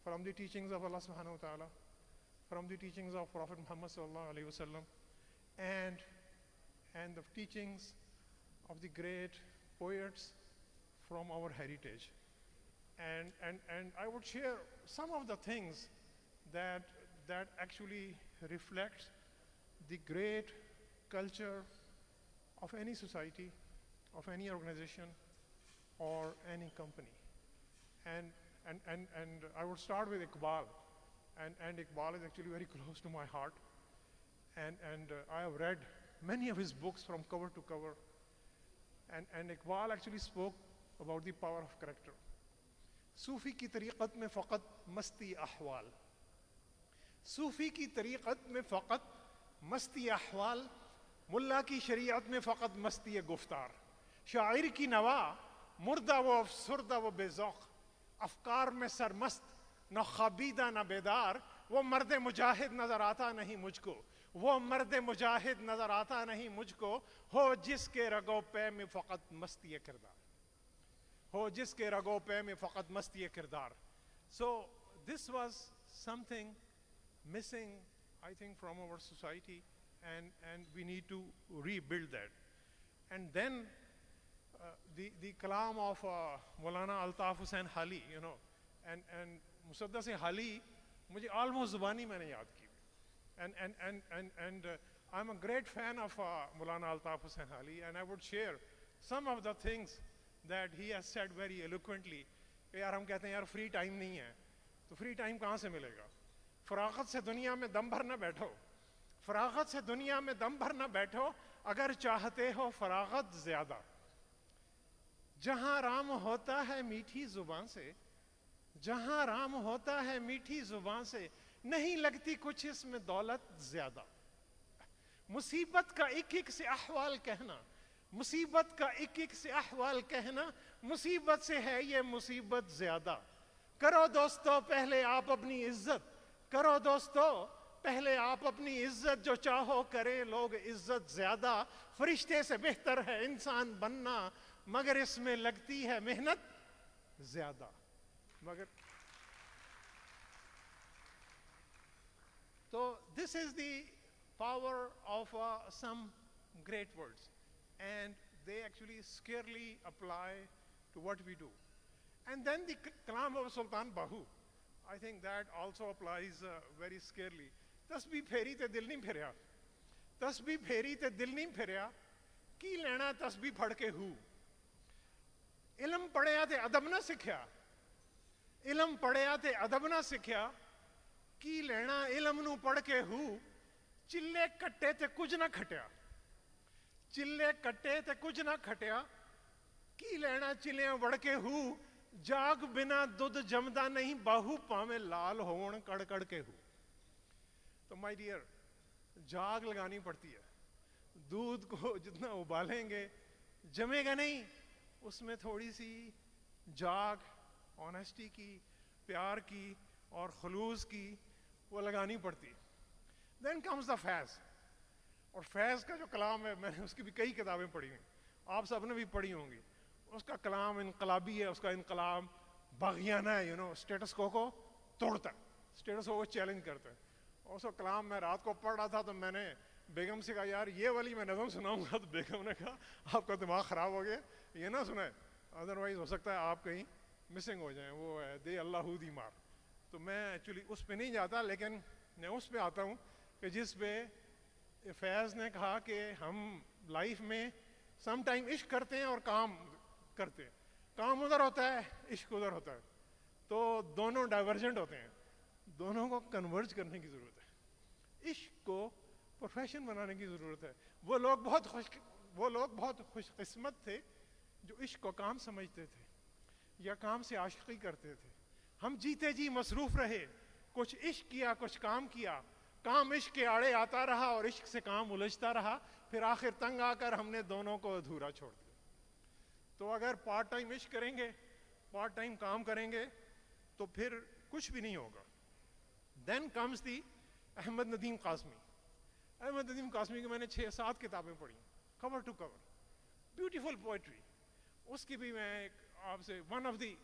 from the teachings of Allah subhanahu wa ta'ala, from the teachings of Prophet Muhammad sallallahu alaihi wasallam, and the teachings of the great poets from our heritage. And I would share some of the things that actually reflects the great culture of any society, of any organization, or any company. And I would start with Iqbal, and Iqbal is actually very close to my heart. And I have read many of his books from cover to cover. And Iqbal actually spoke about the power of character. Sufi ki tariqat mein faqat masti ahwal. Sufi ki tariqat mein faqat masti ahwal. Mulla ki shariat mein faqat masti guftar. Shair ki nawa murda wo afsurda wo bezauq. Afkar mein sarmast na khabida na bedar. وہ مرد مجاہد نظر آتا نہیں مجھ کو، وہ مرد مجاہد نظر آتا نہیں مجھ کو، ہو جس کے رگو پے میں فقط مستی کردار، ہو جس کے رگو پے میں فقط مستی کردار. So this was something missing, I think, from our society, and we need to rebuild that. And then the kalam of Maulana Altaf Hussain Hali, you know, and Musaddas Hali, مجھے almost زبانی میں نے یاد کی. And I'm a great fan of Maulana Altaf Hussain Hali, and I would share some of the things that he has said very eloquently. یار ہم کہتے ہیں یار فری ٹائم نہیں ہے، تو فری ٹائم کہاں سے ملے گا؟ فراغت سے دنیا میں دم بھر نہ بیٹھو، فراغت سے دنیا میں دم بھر نہ بیٹھو، اگر چاہتے ہو فراغت زیادہ. جہاں رام ہوتا ہے میٹھی زبان سے، جہاں رام ہوتا ہے میٹھی زبان سے نہیں لگتی کچھ اس میں دولت زیادہ. مصیبت کا ایک ایک سے احوال کہنا, مصیبت کا ایک ایک سے احوال کہنا, مصیبت سے ہے یہ مصیبت زیادہ. کرو دوستو پہلے آپ اپنی عزت, کرو دوستو پہلے آپ اپنی عزت, جو چاہو کرے لوگ عزت زیادہ. فرشتے سے بہتر ہے انسان بننا مگر اس میں لگتی ہے محنت زیادہ. مگر تو this is the power of some great words, and they actually scarcely apply to what we do. And then the kalam of Sultan Bahu, I think that also applies very scarcely. tasbih pheri te dil nahi phirya, tasbih pheri te dil nahi phirya, ki lena tasbih phad ke hu. علم پڑھیا تے ادب نہ سکھیا, علم پڑھیا تے ادب نہ سکھیا, کی لینا علم نو پڑھ کے ہو. چلے کٹے تے کچھ نہ کھٹیا, چلے کٹے تے کچھ نہ کھٹیا, کی لینا چلیاں وڑ کے ہو. جاگ بنا دودھ جمدا نہیں, باہو پاویں لال ہون کڑ کڑ کے ہو. تو مائی ڈیئر, جاگ لگانی پڑتی ہے. دودھ کو جتنا ابالیں گے جمے گا نہیں, اس میں تھوڑی سی جاگ, آنیسٹی کی, پیار کی اور خلوص کی وہ لگانی پڑتی. دین کمز دا فیض. اور فیض کا جو کلام ہے, میں نے اس کی بھی کئی کتابیں پڑھی ہیں, آپ سب نے بھی پڑھی ہوں گی. اس کا کلام انقلابی ہے, اس کا انقلاب باغیانہ ہے, اسٹیٹس کو توڑتا ہے, اسٹیٹس کو چیلنج کرتا ہے. اور اس کا کلام میں رات کو پڑھ رہا تھا تو میں نے بیگم سے کہا یار یہ والی میں نظم سناؤں گا, تو بیگم نے کہا آپ کا دماغ خراب ہو گیا, یہ نہ سنائے, ادروائز ہو سکتا ہے آپ کہیں مسنگ ہو جائیں. وہ ہے دے اللہ دی مار. تو میں ایکچولی اس پہ نہیں جاتا, لیکن میں اس پہ آتا ہوں کہ جس پہ فیض نے کہا کہ ہم لائف میں سم ٹائم عشق کرتے ہیں اور کام کرتے ہیں. کام ادھر ہوتا ہے, عشق ادھر ہوتا ہے, تو دونوں ڈائیورجنٹ ہوتے ہیں, دونوں کو کنورج کرنے کی ضرورت ہے. عشق کو پروفیشن بنانے کی ضرورت ہے. وہ لوگ بہت خوش قسمت تھے جو عشق کو کام سمجھتے تھے یا کام سے عاشقی کرتے تھے. ہم جیتے جی مصروف رہے, کچھ عشق کیا کچھ کام کیا, کام عشق کے آڑے آتا رہا اور عشق سے کام الجھتا رہا, پھر آخر تنگ آ کر ہم نے دونوں کو ادھورا چھوڑ دیا. تو اگر پارٹ ٹائم عشق کریں گے, پارٹ ٹائم کام کریں گے, تو پھر کچھ بھی نہیں ہوگا. Then comes the Ahmad Nadeem Qasmi. Ahmad Nadeem Qasmi کی میں نے 6-7 کتابیں پڑھی, cover to cover, beautiful poetry. اس کی بھی میں ایک آپ سے ون آف دی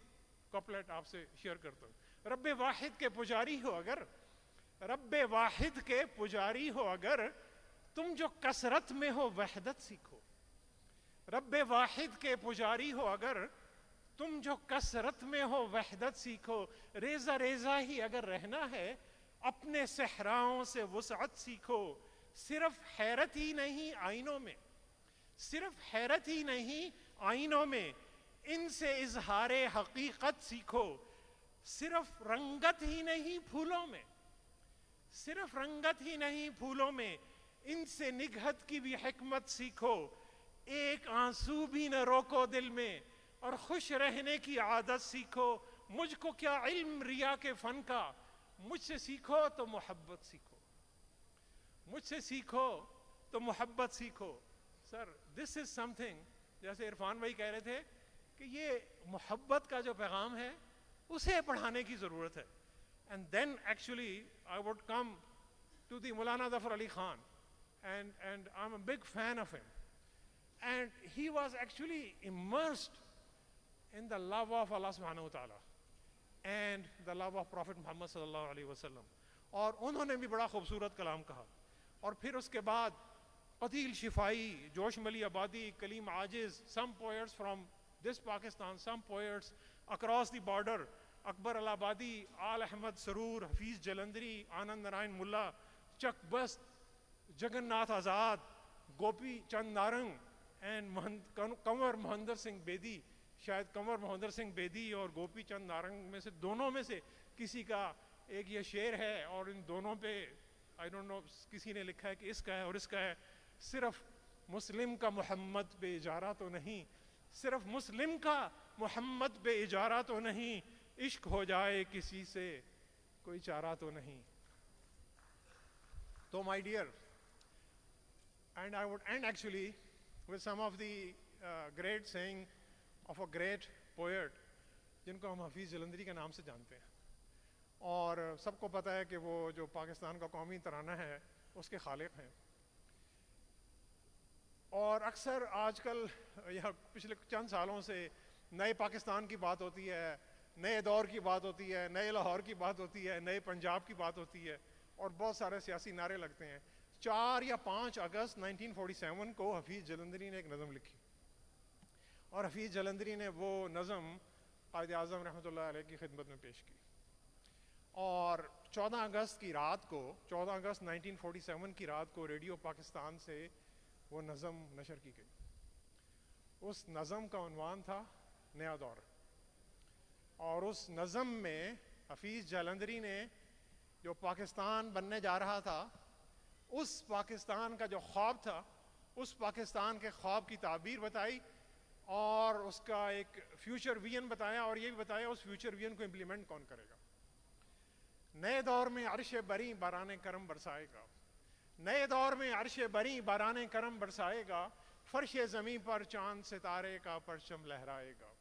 کپلیٹ آپ سے شیئر کرتا ہوں. رب واحد کے پجاری ہو اگر, رب واحد کے پجاری ہو اگر, تم جو کثرت میں ہو وحدت سیکھو. رب واحد کے پجاری ہو اگر, تم جو کثرت میں ہو وحدت سیکھو. ریزہ ریزہ ہی اگر رہنا ہے اپنے صحراؤں سے وسعت سیکھو. صرف حیرت ہی نہیں آئینوں میں, صرف حیرت ہی نہیں آئینوں میں, ان سے اظہار حقیقت سیکھو. صرف رنگت ہی نہیں پھولوں میں, صرف رنگت ہی نہیں پھولوں میں, ان سے نگہت کی بھی حکمت سیکھو. ایک آنسو بھی نہ روکو دل میں اور خوش رہنے کی عادت سیکھو. مجھ کو کیا علم ریا کے فن کا, مجھ سے سیکھو تو محبت سیکھو, مجھ سے سیکھو تو محبت سیکھو. سر دس از سم تھنگ, جیسے عرفان بھائی کہہ رہے تھے کہ یہ محبت کا جو پیغام ہے اسے پڑھانے کی ضرورت ہے. And then actually I would come to the Maulana Zafar Ali Khan, and I am a big fan of him. And he was actually immersed in the love of Allah subhanahu wa ta'ala and the love of Prophet Muhammad sallallahu alayhi wa sallam. اور انہوں نے بھی بڑا خوبصورت کلام کہا. اور پھر اس کے بعد قتیل شفائی, جوش ملی آبادی, کلیم عاجز, some poets from this Pakistan, some poets across the border, اکبر الآبادی, آل احمد سرور, حفیظ جلندری, آنند نارائن ملا, چک بست, جگن ناتھ آزاد, گوپی چند نارنگ, اینڈ کنور مہندر سنگھ بیدی. شاید کنور مہندر سنگھ بیدی اور گوپی چند نارنگ میں سے دونوں میں سے کسی کا ایک یہ شعر ہے, اور ان دونوں پہ آئی ڈونٹ نو کسی نے لکھا ہے کہ اس کا ہے اور اس کا ہے. صرف مسلم کا محمد بے اجارہ تو نہیں, صرف مسلم کا محمد بے اجارہ تو نہیں, عشق ہو جائے کسی سے کوئی چارہ تو نہیں. تو my dear, and I would end actually with some of the great saying of a great poet جن کو ہم حفیظ جلندری کے نام سے جانتے ہیں, اور سب کو پتہ ہے کہ وہ جو پاکستان کا قومی ترانہ ہے اس کے خالق ہیں. اور اکثر آج کل یا پچھلے چند سالوں سے نئے پاکستان کی بات ہوتی ہے, نئے دور کی بات ہوتی ہے, نئے لاہور کی بات ہوتی ہے, نئے پنجاب کی بات ہوتی ہے, اور بہت سارے سیاسی نعرے لگتے ہیں. 4 یا 5 اگست 1947 کو حفیظ جلندری نے ایک نظم لکھی, اور حفیظ جلندری نے وہ نظم قائد اعظم رحمۃ اللہ علیہ کی خدمت میں پیش کی. اور 14 اگست کی رات کو, 14 اگست 1947 کی رات کو ریڈیو پاکستان سے وہ نظم نشر کی گئی. اس نظم کا عنوان تھا نیا دور, اور اس نظم میں حفیظ جلندری نے جو پاکستان بننے جا رہا تھا, اس پاکستان کا جو خواب تھا, اس پاکستان کے خواب کی تعبیر بتائی, اور اس کا ایک فیوچر ویژن بتایا, اور یہ بھی بتایا اس فیوچر ویژن کو امپلیمنٹ کون کرے گا. نئے دور میں عرش بری باران کرم برسائے گا, نئے دور میں عرش بری باران کرم برسائے گا, فرش زمین پر چاند ستارے کا پرچم لہرائے گا.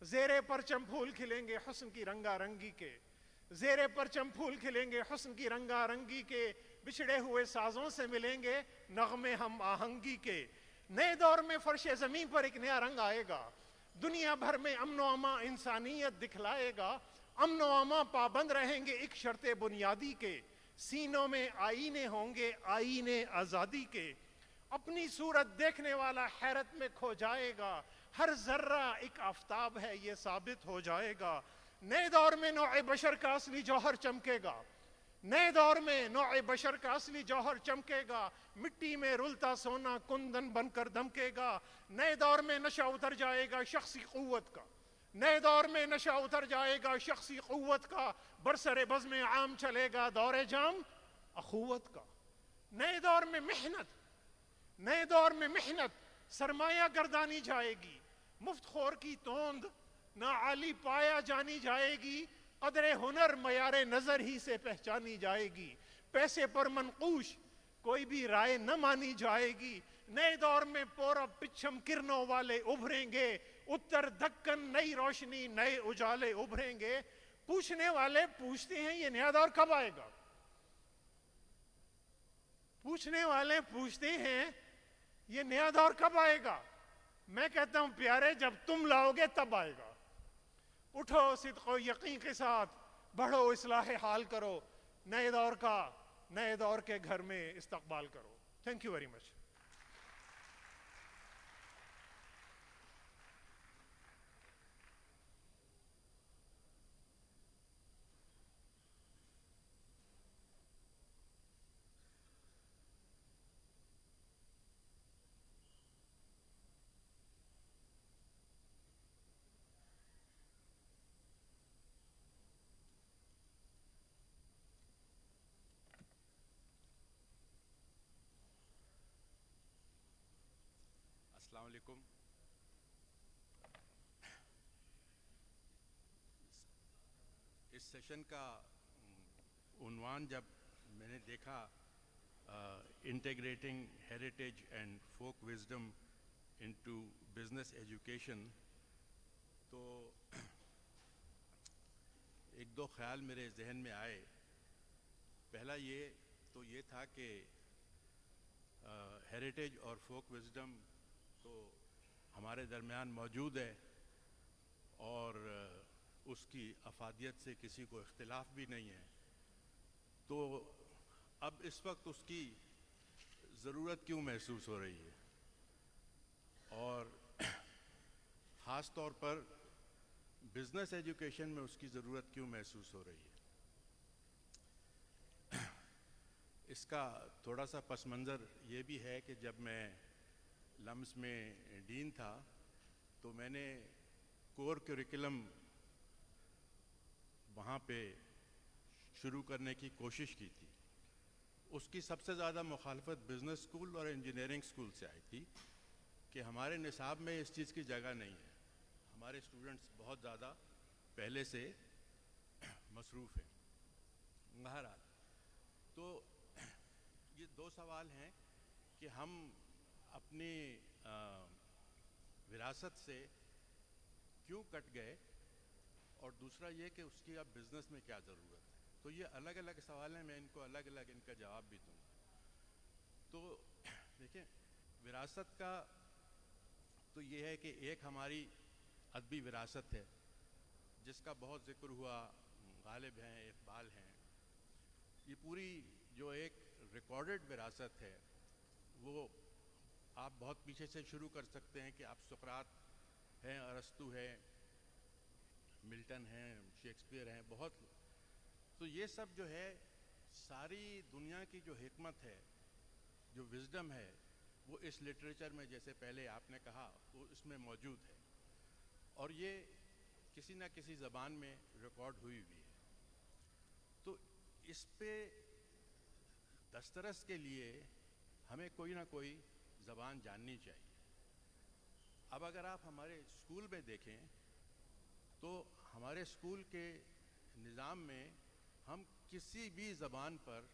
زیر پرچم پھول کھلیں گے حسن کی رنگا رنگی کے, زیر پرچم پھول کھلیں گے حسن کی رنگا رنگی کے, بچھڑے ہوئے سازوں سے ملیں گے نغمے ہم آہنگی کے. نئے دور میں فرش زمین پر ایک نیا رنگ آئے گا, دنیا بھر میں امن و امان انسانیت دکھلائے گا. امن و امان پابند رہیں گے ایک شرط بنیادی کے, سینوں میں آئینے ہوں گے آئینے آزادی کے. اپنی صورت دیکھنے والا حیرت میں کھو جائے گا, ہر ذرہ ایک آفتاب ہے یہ ثابت ہو جائے گا. نئے دور میں نوع بشر کا اصلی جوہر چمکے گا, نئے دور میں نوع بشر کا اصلی جوہر چمکے گا, مٹی میں رلتا سونا کندن بن کر دمکے گا. نئے دور میں نشہ اتر جائے گا شخصی قوت کا, نئے دور میں نشہ اتر جائے گا شخصی قوت کا, برسر بزم عام چلے گا دور جام اخوت کا. نئے دور میں محنت, نئے دور میں محنت سرمایہ گردانی جائے گی, مفت خور کی توند ناعالی پایا جانی جائے گی, قدر ہنر معیار نظر ہی سے پہچانی جائے گی. پیسے پر منقوش کوئی بھی رائے نہ مانی جائے گی. نئے دور میں پورب پچھم کرنوں والے ابھریں گے, اتر دکن نئی روشنی نئے اجالے ابھریں گے. پوچھنے والے پوچھتے ہیں یہ نیا دور کب آئے گا, پوچھنے والے پوچھتے ہیں یہ نیا دور کب آئے گا. میں کہتا ہوں پیارے جب تم لاؤ گے تب آئے گا. اٹھو صدق و یقین کے ساتھ بڑھو اصلاح حال کرو, نئے دور کا نئے دور کے گھر میں استقبال کرو. Thank you very much. السلام علیکم. اس سیشن کا عنوان جب میں نے دیکھا integrating heritage and folk wisdom into business education, تو ایک دو خیال میرے ذہن میں آئے. پہلا یہ تھا کہ ہیریٹیج اور فوک وزڈم تو ہمارے درمیان موجود ہے, اور اس کی افادیت سے کسی کو اختلاف بھی نہیں ہے. تو اب اس وقت اس کی ضرورت کیوں محسوس ہو رہی ہے, اور خاص طور پر بزنس ایجوکیشن میں اس کی ضرورت کیوں محسوس ہو رہی ہے. اس کا تھوڑا سا پس منظر یہ بھی ہے کہ جب میں لمس میں ڈین تھا تو میں نے کور کریکولم وہاں پہ شروع کرنے کی کوشش کی تھی. اس کی سب سے زیادہ مخالفت بزنس اسکول اور انجینئرنگ اسکول سے آئی تھی کہ ہمارے نصاب میں اس چیز کی جگہ نہیں ہے. ہمارے اسٹوڈنٹس بہت زیادہ پہلے سے مصروف ہیں. بہرحال تو یہ دو سوال ہیں کہ ہم اپنی وراثت سے کیوں کٹ گئے, اور دوسرا یہ کہ اس کی اب بزنس میں کیا ضرورت ہے. تو یہ الگ الگ سوال ہیں, میں ان کو الگ الگ ان کا جواب بھی دوں گا. تو دیکھیں, وراثت کا تو یہ ہے کہ ایک ہماری ادبی وراثت ہے جس کا بہت ذکر ہوا, غالب ہیں, اقبال ہیں. یہ پوری جو ایک ریکارڈڈ وراثت ہے وہ آپ بہت پیچھے سے شروع کر سکتے ہیں کہ آپ سقراط ہیں, ارسطو ہے, ملٹن ہیں, شیکسپیئر ہیں, بہت. تو یہ سب جو ہے ساری دنیا کی جو حکمت ہے, جو وزڈم ہے, وہ اس لٹریچر میں, جیسے پہلے آپ نے کہا, وہ اس میں موجود ہے, اور یہ کسی نہ کسی زبان میں ریکارڈ ہوئی ہوئی ہے. تو اس پہ دسترس کے لیے ہمیں کوئی نہ کوئی زبان جاننی چاہیے. اب اگر آپ ہمارے اسکول میں دیکھیں تو ہمارے اسکول کے نظام میں ہم کسی بھی زبان پر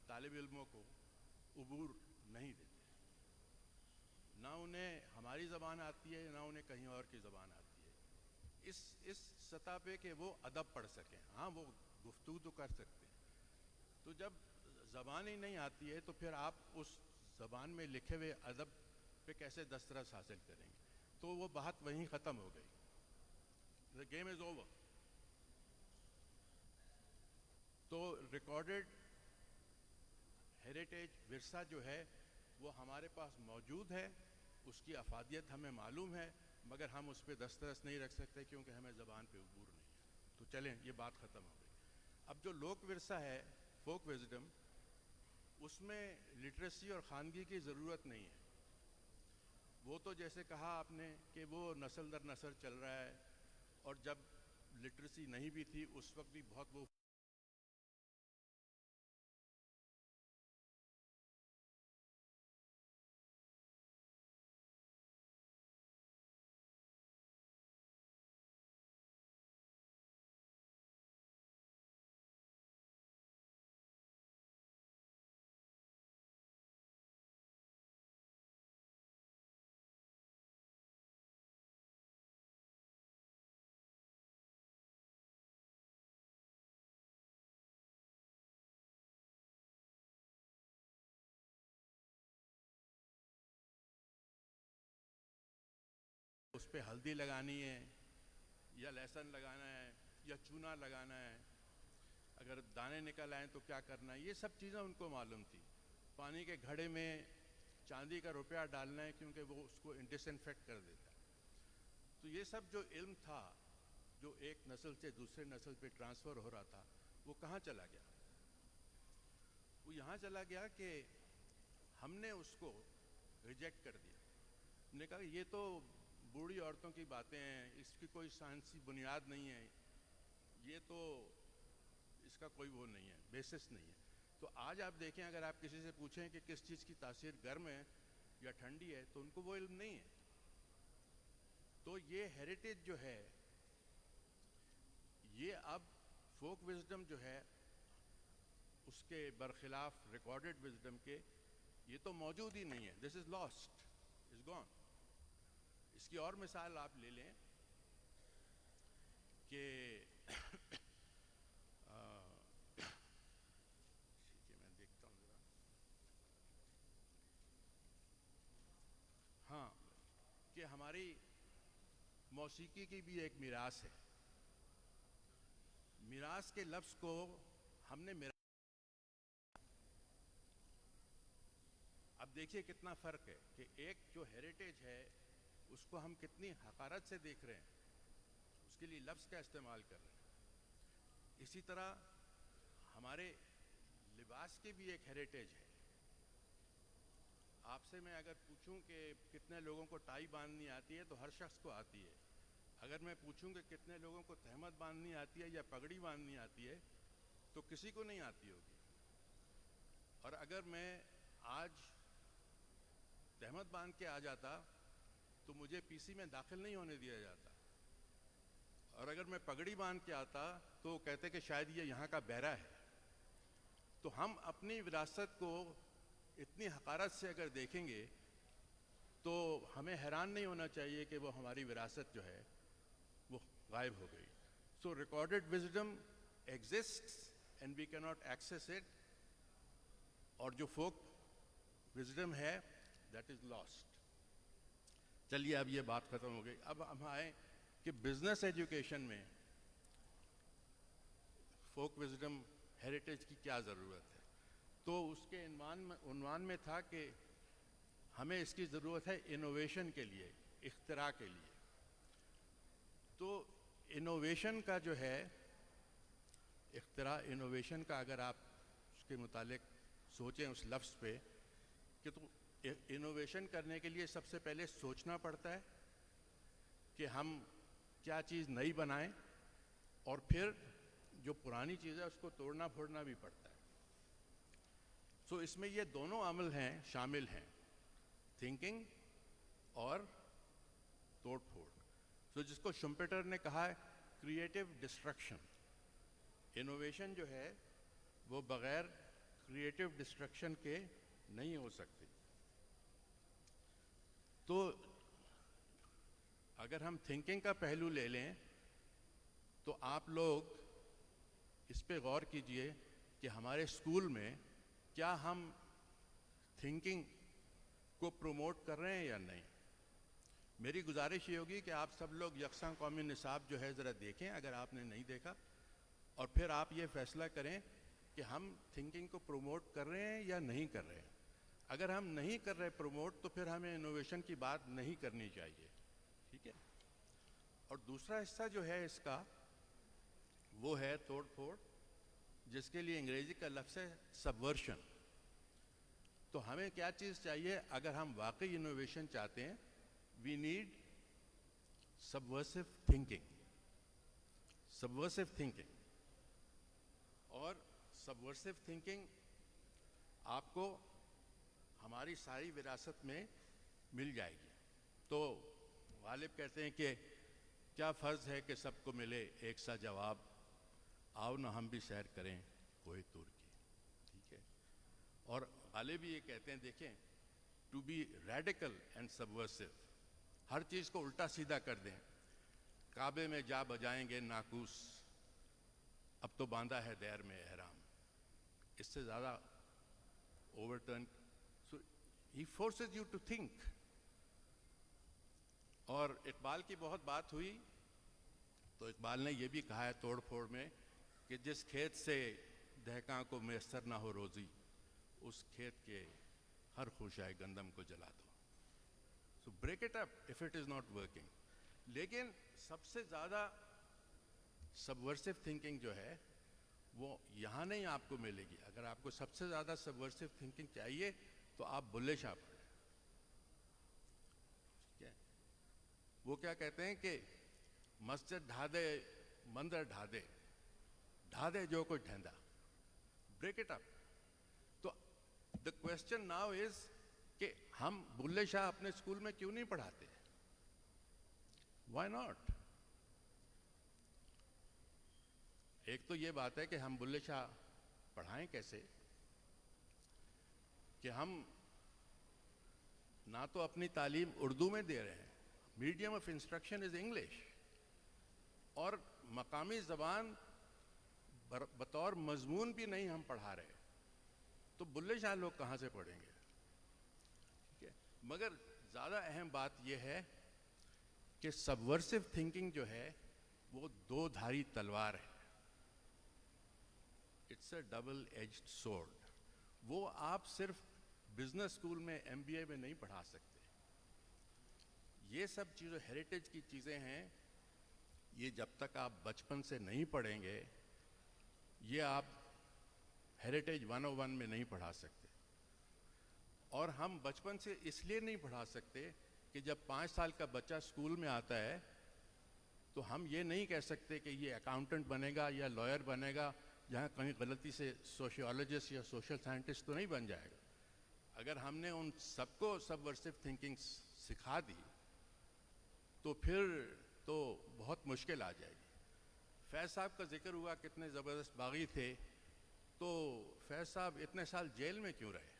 طالب علموں کو عبور نہیں دیتے. نہ انہیں ہماری زبان آتی ہے, نہ انہیں کہیں اور کی زبان آتی ہے, اس سطح پہ کہ وہ ادب پڑھ سکیں. ہاں, وہ گفتگو تو کر سکتے ہیں. تو جب زبان ہی نہیں آتی ہے تو پھر آپ اس زبان میں لکھے ہوئے ادب پہ کیسے دسترس حاصل کریں گے؟ تو وہ بات وہیں ختم ہو گئی. The game is over. تو ریکارڈڈ ہیریٹیج ورثہ جو ہے وہ ہمارے پاس موجود ہے, اس کی افادیت ہمیں معلوم ہے, مگر ہم اس پہ دسترس نہیں رکھ سکتے کیونکہ ہمیں زبان پہ عبور نہیں ہے. تو چلیں, یہ بات ختم ہو گئی. اب جو لوک ورثہ ہے, فوک وزڈم, اس میں لٹریسی اور خواندگی کی ضرورت نہیں ہے. وہ تو جیسے کہا آپ نے کہ وہ نسل در نسل چل رہا ہے, اور جب لٹریسی نہیں بھی تھی اس وقت بھی بہت وہ اس پہ ہلدی لگانی ہے یا لہسن لگانا ہے یا چونا لگانا ہے, اگر دانے نکل آئیں تو کیا کرنا ہے, یہ سب چیزیں ان کو معلوم تھی. پانی کے گھڑے میں چاندی کا روپیہ ڈالنا ہے کیونکہ وہ اس کو ڈس انفیکٹ کر دیتا ہے. تو یہ سب جو علم تھا جو ایک نسل سے دوسرے نسل پہ ٹرانسفر ہو رہا تھا, وہ کہاں چلا گیا؟ وہ یہاں چلا گیا کہ ہم نے اس کو ریجیکٹ کر دیا. ہم نے کہا یہ تو بوڑھی عورتوں کی باتیں ہیں, اس کی کوئی سائنسی بنیاد نہیں ہے, یہ تو اس کا کوئی وہ نہیں ہے, بیسس نہیں ہے. تو آج آپ دیکھیں, اگر آپ کسی سے پوچھیں کہ کس چیز کی تاثیر گرم ہے یا ٹھنڈی ہے, تو ان کو وہ علم نہیں ہے. تو یہ ہیریٹیج جو ہے, یہ اب فوک وزڈم جو ہے اس کے برخلاف ریکارڈڈ وزڈم کے, یہ تو موجود ہی نہیں ہے. دس از لاسٹ, از گون. اس کی اور مثال آپ لے لیں کہ میں دیکھتا ہوں ذرا, ہاں, کہ ہماری موسیقی کی بھی ایک میراث ہے. میراث کے لفظ کو ہم نے اب دیکھیے کتنا فرق ہے کہ ایک جو ہیریٹیج ہے اس کو ہم کتنی حقارت سے دیکھ رہے ہیں, اس کے لیے لفظ کا استعمال کر رہے ہیں. اسی طرح ہمارے لباس کی بھی ایک ہیریٹیج ہے. آپ سے میں اگر پوچھوں کہ کتنے لوگوں کو ٹائی باندھنی آتی ہے, تو ہر شخص کو آتی ہے. اگر میں پوچھوں کہ کتنے لوگوں کو تہمت باندھنی آتی ہے یا پگڑی باندھنی آتی ہے, تو کسی کو نہیں آتی ہوگی. اور اگر میں آج تہمت باندھ کے آ جاتا تو مجھے پی سی میں داخل نہیں ہونے دیا جاتا. اور اگر میں پگڑی باندھ کے آتا تو وہ کہتے کہ شاید یہ یہاں کا بہرا ہے. تو ہم اپنی وراثت کو اتنی حقارت سے اگر دیکھیں گے تو ہمیں حیران نہیں ہونا چاہیے کہ وہ ہماری وراثت جو ہے وہ غائب ہو گئی. So recorded wisdom exists and we can not access it, اور جو فوک وزڈم ہے دیٹ از لاسٹ. چلیے اب یہ بات ختم ہو گئی. اب ہم آئیں کہ بزنس ایجوکیشن میں فوک وزڈم ہیریٹیج کی کیا ضرورت ہے. تو اس کے عنوان میں تھا کہ ہمیں اس کی ضرورت ہے انوویشن کے لیے, اختراع کے لیے. تو انوویشن کا جو ہے اختراع, انوویشن کا اگر آپ اس کے متعلق سوچیں اس لفظ پہ, کہ تو انوویشن کرنے کے لیے سب سے پہلے سوچنا پڑتا ہے کہ ہم کیا چیز نئی بنائیں, اور پھر جو پرانی چیز ہے اس کو توڑنا پھوڑنا بھی پڑتا ہے. سو اس میں یہ دونوں عمل ہیں, شامل ہیں, تھنکنگ اور توڑ پھوڑ. سو جس کو شمپیٹر نے کہا ہے کریٹو ڈسٹرکشن. انوویشن جو ہے وہ بغیر کریٹو ڈسٹرکشن کے نہیں ہو سکتی. تو اگر ہم تھنکنگ کا پہلو لے لیں تو آپ لوگ اس پہ غور کیجئے کہ ہمارے اسکول میں کیا ہم تھنکنگ کو پروموٹ کر رہے ہیں یا نہیں. میری گزارش یہ ہوگی کہ آپ سب لوگ یکساں قومی نصاب جو ہے ذرا دیکھیں اگر آپ نے نہیں دیکھا, اور پھر آپ یہ فیصلہ کریں کہ ہم تھنکنگ کو پروموٹ کر رہے ہیں یا نہیں کر رہے ہیں. اگر ہم نہیں کر رہے پروموٹ تو پھر ہمیں انوویشن کی بات نہیں کرنی چاہیے. ٹھیک ہے. اور دوسرا حصہ جو ہے اس کا وہ ہے توڑ پھوڑ, جس کے لیے انگریزی کا لفظ ہے سبورشن. تو ہمیں کیا چیز چاہیے اگر ہم واقعی انوویشن چاہتے ہیں؟ We need subversive thinking. Subversive thinking, اور سبورسو تھنکنگ آپ کو ہماری ساری وراثت میں مل جائے گی. تو غالب کہتے ہیں کہ کیا فرض ہے کہ سب کو ملے ایک سا جواب, آؤ نہ ہم بھی سیر کریں کوہ طور کی. ٹھیک ہے. اور غالب بھی یہ کہتے ہیں دیکھیں, ٹو بی ریڈیکل اینڈ سبورسو, ہر چیز کو الٹا سیدھا کر دیں. کعبے میں جا بجائیں گے ناقوس, اب تو باندھا ہے دیر میں احرام. اس سے زیادہ overturn. So he forces you to think. اور اقبال کی بہت بات ہوئی تو اقبال نے یہ بھی کہا ہے توڑ پھوڑ میں کہ جس کھیت سے دہقاں کو میسر نہ ہو روزی, اس کھیت کے ہر خوشائے گندم کو جلا دو. So break it up if it is not working. لیکن سب سے زیادہ سبورسو تھنکنگ جو ہے وہ یہاں نہیں آپ کو ملے گی. اگر آپ کو سب سے زیادہ سبورسو تھنکنگ چاہیے تو آپ بلے شاہ پڑھیں. وہ کیا کہتے ہیں کہ مسجد ڈھا دے مندر ڈھا دے جو کوئی ڈھیندا. بریک اٹ اپ. تو دا کوشچن ناؤ از کہ ہم بلے شاہ اپنے اسکول میں کیوں نہیں پڑھاتے؟ Why not? ایک تو یہ بات ہے کہ ہم بلے شاہ پڑھائیں کیسے کہ ہم نہ تو اپنی تعلیم اردو میں دے رہے ہیں, medium of instruction is English, اور مقامی زبان بطور مضمون بھی نہیں ہم پڑھا رہے. تو بلے شاہ لوگ کہاں سے پڑھیں گے؟ ٹھیک ہے. مگر زیادہ اہم بات یہ ہے کہ سبورسو تھنکنگ جو ہے وہ دو دھاری تلوار ہے. It's a double edged sword. وہ آپ صرف بزنس اسکول میں ایم بی اے میں نہیں پڑھا سکتے. یہ سب چیزیں ہیریٹیج کی چیزیں ہیں, یہ جب تک آپ بچپن سے نہیں پڑھیں گے یہ آپ ہیریٹیج 101 میں نہیں پڑھا سکتے. اور ہم بچپن سے اس لیے نہیں پڑھا سکتے کہ جب 5 سال کا بچہ اسکول میں آتا ہے تو ہم یہ نہیں کہہ سکتے کہ یہ اکاؤنٹنٹ بنے گا یا لائر بنے گا, جہاں کہیں غلطی سے سوشیولوجسٹ یا سوشل سائنٹسٹ تو نہیں بن جائے گا. اگر ہم نے ان سب کو سبورسو تھنکنگ سکھا دی تو پھر تو بہت مشکل آ جائے گی. فیض صاحب کا ذکر ہوا کتنے زبردست باغی تھے، تو فیض صاحب اتنے سال جیل میں کیوں رہے؟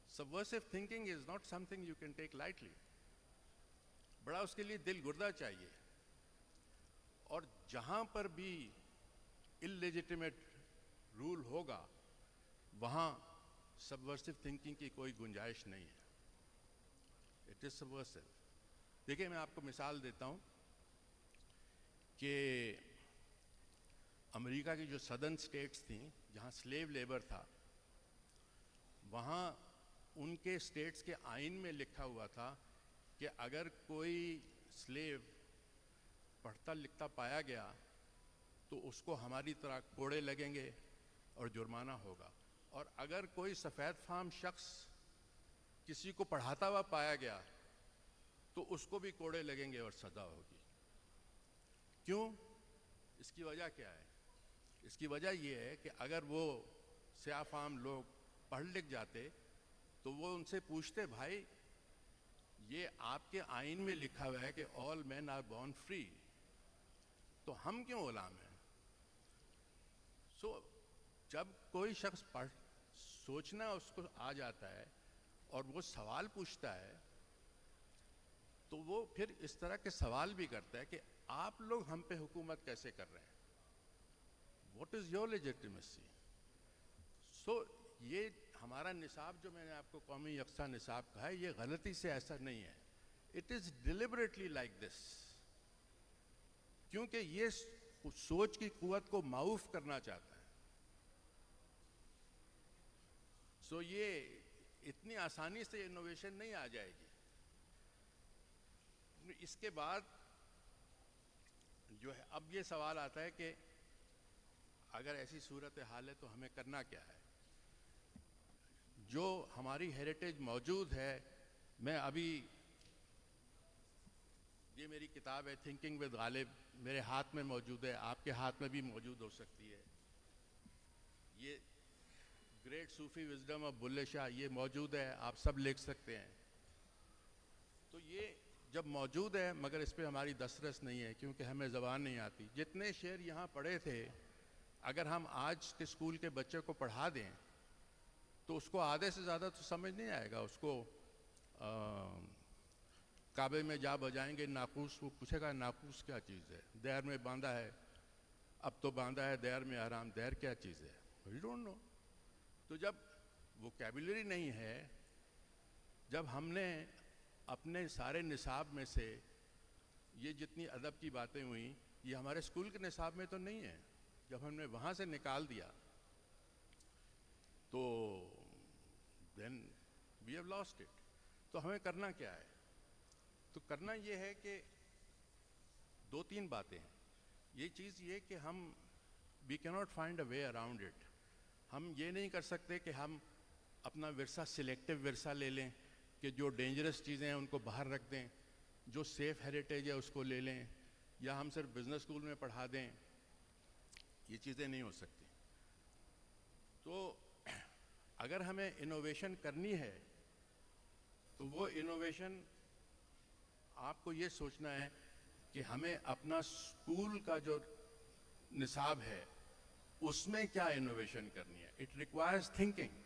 Subversive thinking is not something you can take lightly. بڑا اس کے لیے دل گردہ چاہیے. اور جہاں پر بھی illegitimate رول ہوگا وہاں subversive thinking کی کوئی گنجائش نہیں ہے. It is subversive. دیکھیں میں آپ کو مثال دیتا ہوں کہ امریکہ کی جو سدرن اسٹیٹس تھیں جہاں سلیو لیبر تھا، وہاں ان کے اسٹیٹس کے آئین میں لکھا ہوا تھا کہ اگر کوئی سلیو پڑھتا لکھتا پایا گیا تو اس کو ہماری طرح کوڑے لگیں گے اور جرمانہ ہوگا، اور اگر کوئی سفید فام شخص کسی کو پڑھاتا ہوا پایا گیا تو اس کو بھی کوڑے لگیں گے اور سزا ہوگی. کیوں؟ اس کی وجہ کیا ہے؟ اس کی وجہ یہ ہے کہ اگر وہ سیاہ فام لوگ پڑھ لکھ جاتے تو وہ ان سے پوچھتے، بھائی یہ آپ کے آئین میں لکھا ہوا ہے کہ all men are born free، تو ہم کیوں غلام ہیں؟ سو جب کوئی شخص سوچنا اس کو آ جاتا ہے اور وہ سوال پوچھتا ہے تو وہ پھر اس طرح کے سوال بھی کرتا ہے کہ آپ لوگ ہم پہ حکومت کیسے کر رہے ہیں؟ What is your legitimacy? سو یہ ہمارا نصاب جو میں نے آپ کو قومی یکساں نصاب کہا ہے، یہ غلطی سے ایسا نہیں ہے. It is deliberately like this, کیونکہ یہ سوچ کی قوت کو معوف کرنا چاہتا ہے. سو یہ اتنی آسانی سے انوویشن نہیں آ جائے گی. اس کے بعد جو ہے اب یہ سوال آتا ہے کہ اگر ایسی صورت حال ہے تو ہمیں کرنا کیا ہے؟ جو ہماری ہیریٹیج موجود ہے، میں ابھی یہ میری کتاب ہے تھنکنگ ود غالب، میرے ہاتھ میں موجود ہے، آپ کے ہاتھ میں بھی موجود ہو سکتی ہے. یہ great Sufi wisdom of Bulleh Shah یہ موجود ہے، آپ سب لکھ سکتے ہیں. تو یہ جب موجود ہے مگر اس پہ ہماری دسترس نہیں ہے کیونکہ ہمیں زبان نہیں آتی. جتنے شعر یہاں پڑھے تھے اگر ہم آج کے اسکول کے بچے کو پڑھا دیں تو اس کو آدھے سے زیادہ تو سمجھ نہیں آئے گا. اس کو کعبے میں جا بجائیں گے ناقوس، وہ پوچھے گا ناقوس کیا چیز ہے؟ دیر میں باندھا ہے، اب تو باندھا ہے دیر میں آرام، دیر کیا چیز ہے؟ We don't know. تو جب ووکیبلری نہیں ہے، جب ہم نے اپنے سارے نصاب میں سے یہ جتنی ادب کی باتیں ہوئیں یہ ہمارے اسکول کے نصاب میں تو نہیں ہے، جب ہم نے وہاں سے نکال دیا تو دین وی ہیو لاسٹ اٹ. تو ہمیں کرنا کیا ہے؟ تو کرنا یہ ہے کہ دو تین باتیں ہیں. یہ چیز یہ کہ ہم وی can not find a way around it. ہم یہ نہیں کر سکتے کہ ہم اپنا ورثہ سلیکٹیو ورثہ لے لیں کہ جو ڈینجرس چیزیں ہیں ان کو باہر رکھ دیں، جو سیف ہیریٹیج ہے اس کو لے لیں، یا ہم صرف بزنس اسکول میں پڑھا دیں. یہ چیزیں نہیں ہو سکتی. تو اگر ہمیں انوویشن کرنی ہے تو وہ انوویشن آپ کو یہ سوچنا ہے کہ ہمیں اپنا اسکول کا جو نصاب ہے اس میں کیا انوویشن کرنی ہے. It requires thinking.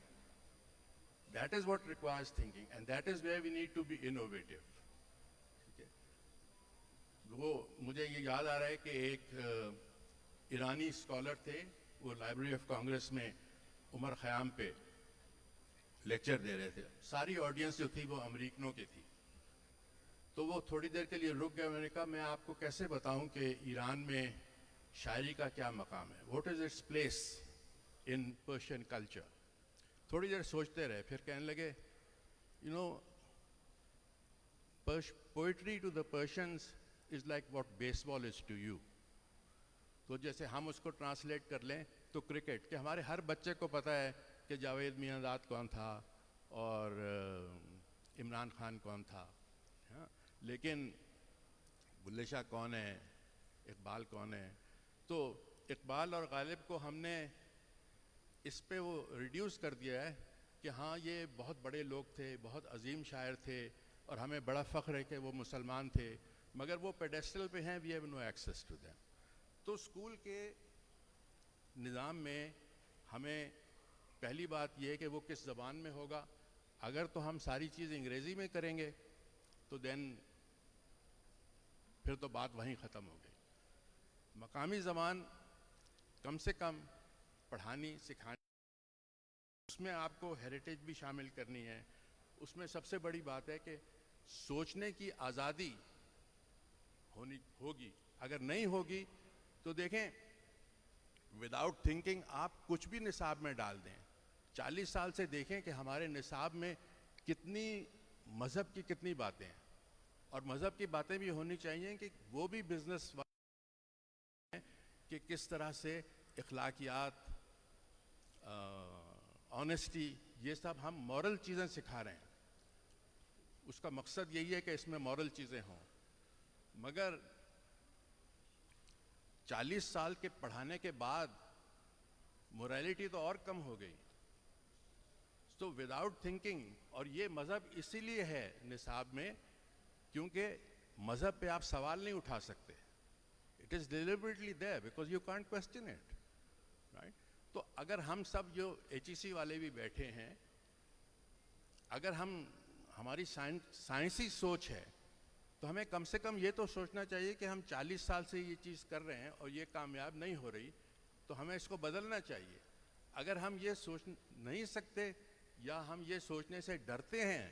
That is what requires thinking, and that is where we need to be innovative. وہ مجھے یہ یاد آ رہا ہے کہ ایک ایرانی اسکالر تھے، وہ لائبریری آف کانگریس میں عمر خیام پہ لیکچر دے رہے تھے. ساری آڈینس جو تھی وہ امریکنوں کی تھی. تو وہ تھوڑی دیر کے لیے رک گئے. میں نے کہا میں آپ کو کیسے بتاؤں کہ ایران میں شاعری کا کیا مقام ہے؟ What is its place in Persian culture? تھوڑی دیر سوچتے رہے، پھر کہنے لگے you know poetry to the Persians is like what baseball is to you. تو جیسے ہم اس کو ٹرانسلیٹ کر لیں تو کرکٹ، کہ ہمارے ہر بچے کو پتہ ہے کہ جاوید میاں کون تھا اور عمران خان کون تھا، لیکن بلے شاہ کون ہے، اقبال کون ہے. تو اقبال اور غالب کو ہم نے اس پہ وہ ریڈیوس کر دیا ہے کہ ہاں یہ بہت بڑے لوگ تھے، بہت عظیم شاعر تھے اور ہمیں بڑا فخر ہے کہ وہ مسلمان تھے، مگر وہ پیڈیسٹل پہ ہیں، we have no access to them. تو اسکول کے نظام میں ہمیں پہلی بات یہ ہے کہ وہ کس زبان میں ہوگا. اگر تو ہم ساری چیز انگریزی میں کریں گے تو دین پھر تو بات وہیں ختم ہو گئی. مقامی زبان کم سے کم پڑھانی سکھانی، اس میں آپ کو ہیریٹیج بھی شامل کرنی ہے. اس میں سب سے بڑی بات ہے کہ سوچنے کی آزادی ہونی ہوگی. اگر نہیں ہوگی تو دیکھیں وداؤٹ تھنکنگ آپ کچھ بھی نصاب میں ڈال دیں. 40 سال سے دیکھیں کہ ہمارے نصاب میں کتنی مذہب کی کتنی باتیں ہیں، اور مذہب کی باتیں بھی ہونی چاہیے کہ وہ بھی بزنس کہ کس طرح سے اخلاقیات، آنیسٹی، یہ سب ہم مورل چیزیں سکھا رہے ہیں. اس کا مقصد یہی ہے کہ اس میں مورل چیزیں ہوں. مگر 40 سال کے پڑھانے کے بعد مورالٹی تو اور کم ہو گئی. تو وداؤٹ تھنکنگ، اور یہ مذہب اسی لیے ہے نصاب میں کیونکہ مذہب پہ آپ سوال نہیں اٹھا سکتے. It is deliberately there because you can't question it, right? تو اگر ہم سب جو HEC والے بھی بیٹھے ہیں، اگر ہماری سائنسی سوچ ہے تو ہمیں کم سے کم یہ تو سوچنا چاہیے کہ ہم 40 سال سے یہ چیز کر رہے ہیں اور یہ کامیاب نہیں ہو رہی تو ہمیں اس کو بدلنا چاہیے. اگر ہم یہ سوچ نہیں سکتے یا ہم یہ سوچنے سے ڈرتے ہیں،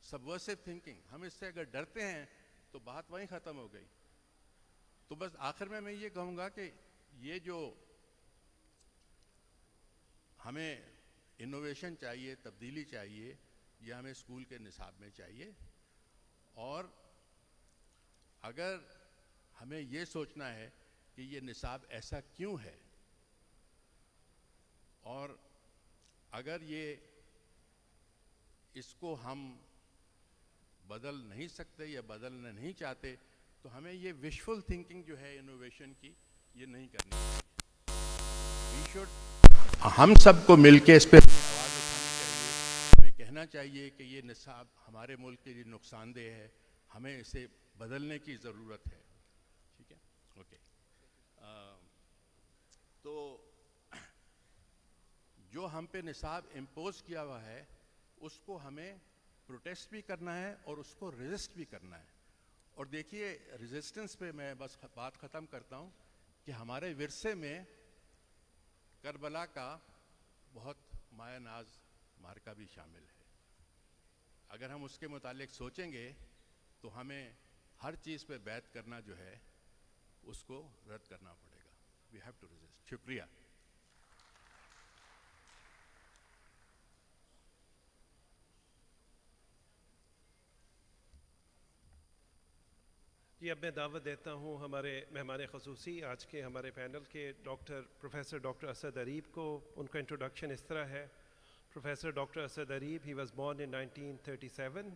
سبورسو تھنکنگ، ہم اس سے اگر ڈرتے ہیں تو بات وہیں ختم ہو گئی. تو بس آخر میں یہ کہوں گا کہ یہ جو ہمیں انوویشن چاہیے، تبدیلی چاہیے، یہ ہمیں اسکول کے نصاب میں چاہیے. اور اگر ہمیں یہ سوچنا ہے کہ یہ نصاب ایسا کیوں ہے، اور اگر اس کو ہم بدل نہیں سکتے یا بدلنا نہیں چاہتے تو ہمیں یہ وشفل تھنکنگ جو ہے انوویشن کی، یہ نہیں کرنی چاہیے. ہم سب کو مل کے اس پہ آواز اٹھانی چاہیے. ہمیں کہنا چاہیے کہ یہ نصاب ہمارے ملک کے لیے نقصان دہ ہے، ہمیں اسے بدلنے کی ضرورت ہے. ٹھیک ہے، اوکے. تو جو ہم پہ نصاب امپوز کیا ہوا ہے اس کو ہمیں پروٹیسٹ بھی کرنا ہے اور اس کو ریزسٹ بھی کرنا ہے. اور دیکھیے ریزسٹنس پہ میں بس بات ختم کرتا ہوں کہ ہمارے ورثے میں کربلا کا بہت مایہ ناز معرکہ بھی شامل ہے. اگر ہم اس کے متعلق سوچیں گے تو ہمیں ہر چیز پہ بیعت کرنا جو ہے اس کو رد کرنا پڑے گا. We have to resist. شکریہ. جی، اب میں دعوت دیتا ہوں ہمارے مہمان خصوصی آج کے ہمارے پینل کے پروفیسر ڈاکٹر اسد اریب کو. ان کا انٹروڈکشن اس طرح ہے. Professor Dr. Asad Arib, he was born in 1937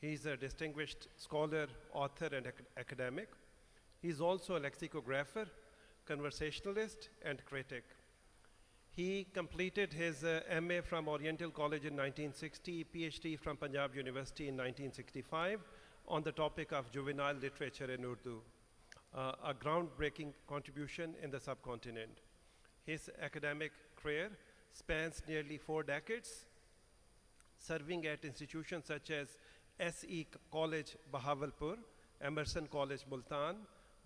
He is a distinguished scholar, author, and academic. He is also a lexicographer, conversationalist, and critic. He completed his MA from Oriental College in 1960, PhD from Punjab University in 1965 on the topic of juvenile literature in Urdu, a groundbreaking contribution in the subcontinent. His academic career spans nearly 4 decades, serving at institutions such as S.E. College, Bahawalpur, Emerson College, Multan,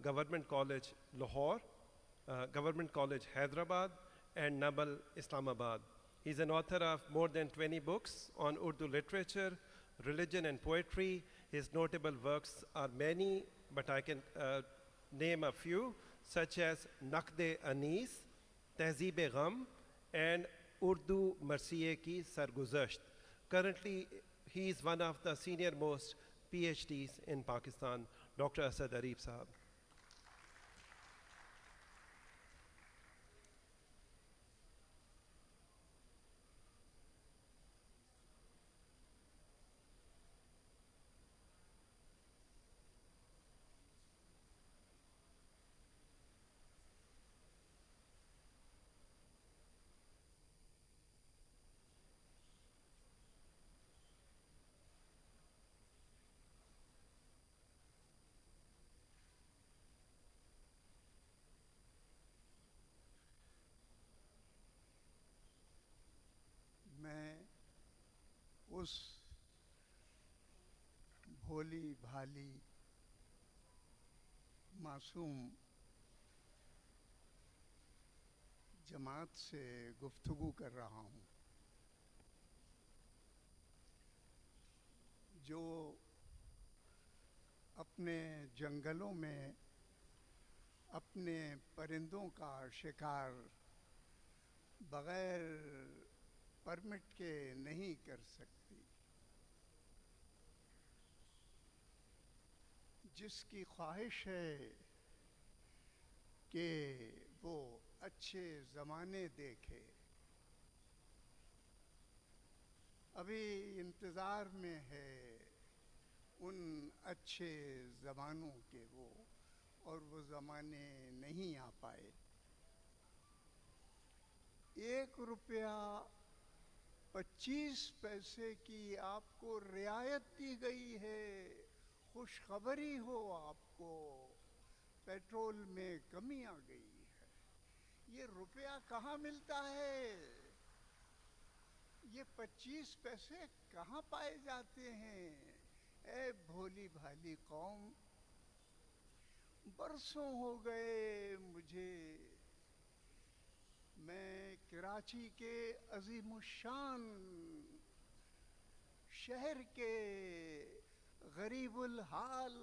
Government College, Lahore, Government College, Hyderabad, and Nabal, Islamabad. He's an author of more than 20 books on Urdu literature, religion, and poetry. His notable works are many, but I can name a few, such as Naqd-e Anis, Tehzeeb-e Gham, and Urdu Marsiye Ki Sarguzasht. Currently, he is one of the senior most PhDs in Pakistan. Dr. Asad Arib Sahab. اس بھولی بھالی معصوم جماعت سے گفتگو کر رہا ہوں جو اپنے جنگلوں میں اپنے پرندوں کا شکار بغیر پرمٹ کے نہیں کر سکتی، جس کی خواہش ہے کہ وہ اچھے زمانے دیکھے، ابھی انتظار میں ہے ان اچھے زمانوں کے وہ، اور وہ زمانے نہیں آ پائے۔ 1.25 روپیہ کی آپ کو رعایت دی گئی ہے، خوشخبری ہو آپ کو، پیٹرول میں کمی آ گئی ہے۔ یہ روپیہ کہاں ملتا ہے؟ یہ 25 پیسے کہاں پائے جاتے ہیں؟ اے بھولی بھالی قوم، برسوں ہو گئے مجھے، میں کراچی کے عظیم الشان شہر کے غریب الحال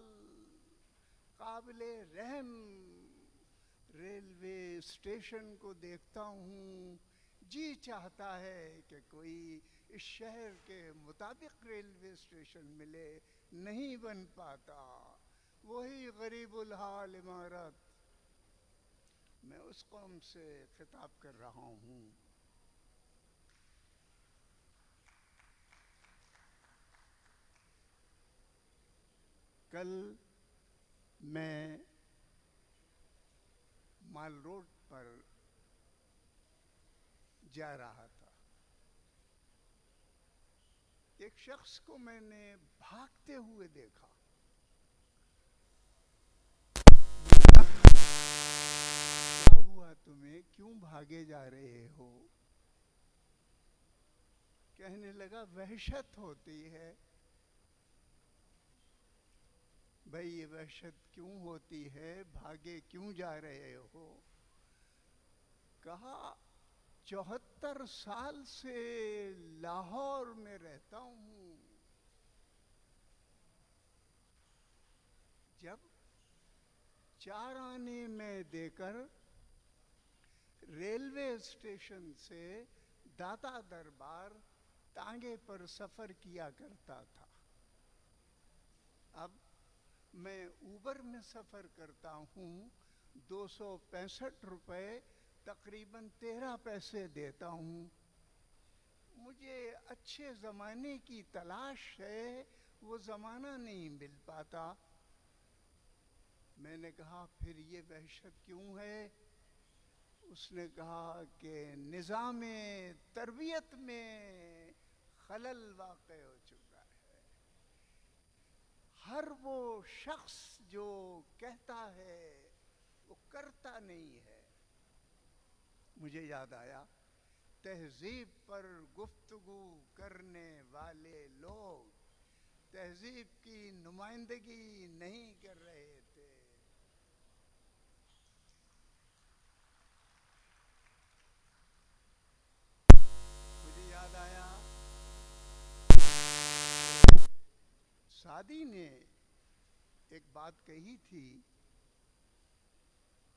قابل رحم ریلوے اسٹیشن کو دیکھتا ہوں، جی چاہتا ہے کہ کوئی اس شہر کے مطابق ریلوے اسٹیشن ملے، نہیں بن پاتا، وہی غریب الحال عمارت۔ میں اس قوم سے خطاب کر رہا ہوں۔ کل میں مال روڈ پر جا رہا تھا، ایک شخص کو میں نے بھاگتے ہوئے دیکھا۔ کیا ہوا تمہیں؟ کیوں بھاگے جا رہے ہو؟ کہنے لگا وحشت ہوتی ہے۔ بھئی یہ وحشت کیوں ہوتی ہے؟ بھاگے کیوں جا رہے ہو؟ کہا 74 سال سے لاہور میں رہتا ہوں، جب 4 آنے میں دے کر ریلوے اسٹیشن سے داتا دربار ٹانگے پر سفر کیا کرتا تھا، اب میں اوبر میں سفر کرتا ہوں، 265 روپے تقریباً 13 پیسے دیتا ہوں۔ مجھے اچھے زمانے کی تلاش ہے، وہ زمانہ نہیں مل پاتا۔ میں نے کہا پھر یہ وحشت کیوں ہے؟ اس نے کہا کہ نظام تربیت میں خلل واقع ہو چکا ہے۔ ہر وہ شخص جو کہتا ہے وہ کرتا نہیں ہے۔ مجھے یاد آیا، تہذیب پر گفتگو کرنے والے لوگ تہذیب کی نمائندگی نہیں کر رہے تھے۔ مجھے یاد آیا سعدی نے ایک بات کہی تھی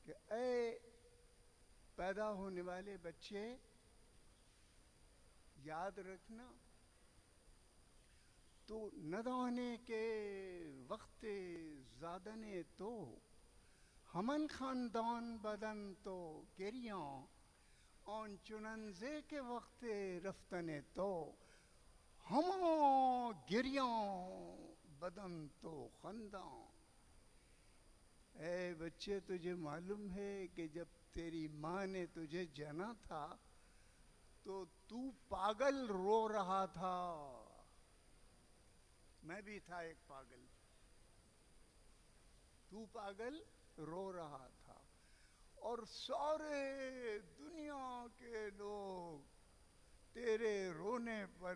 کہ اے پیدا ہونے والے بچے، یاد رکھنا تو ندانے کے وقت زادنے تو، ہمن خاندان بدن تو گریاں، آن چننزے کے وقت رفتنے تو، ہماں گریاں بدن تو خنداں۔ اے بچے، تجھے معلوم ہے کہ جب تیری ماں نے تجھے جنا تھا تو پاگل رو رہا تھا، میں بھی تھا ایک پاگل، تو پاگل رو رہا تھا، اور سارے دنیا کے لوگ تیرے رونے پر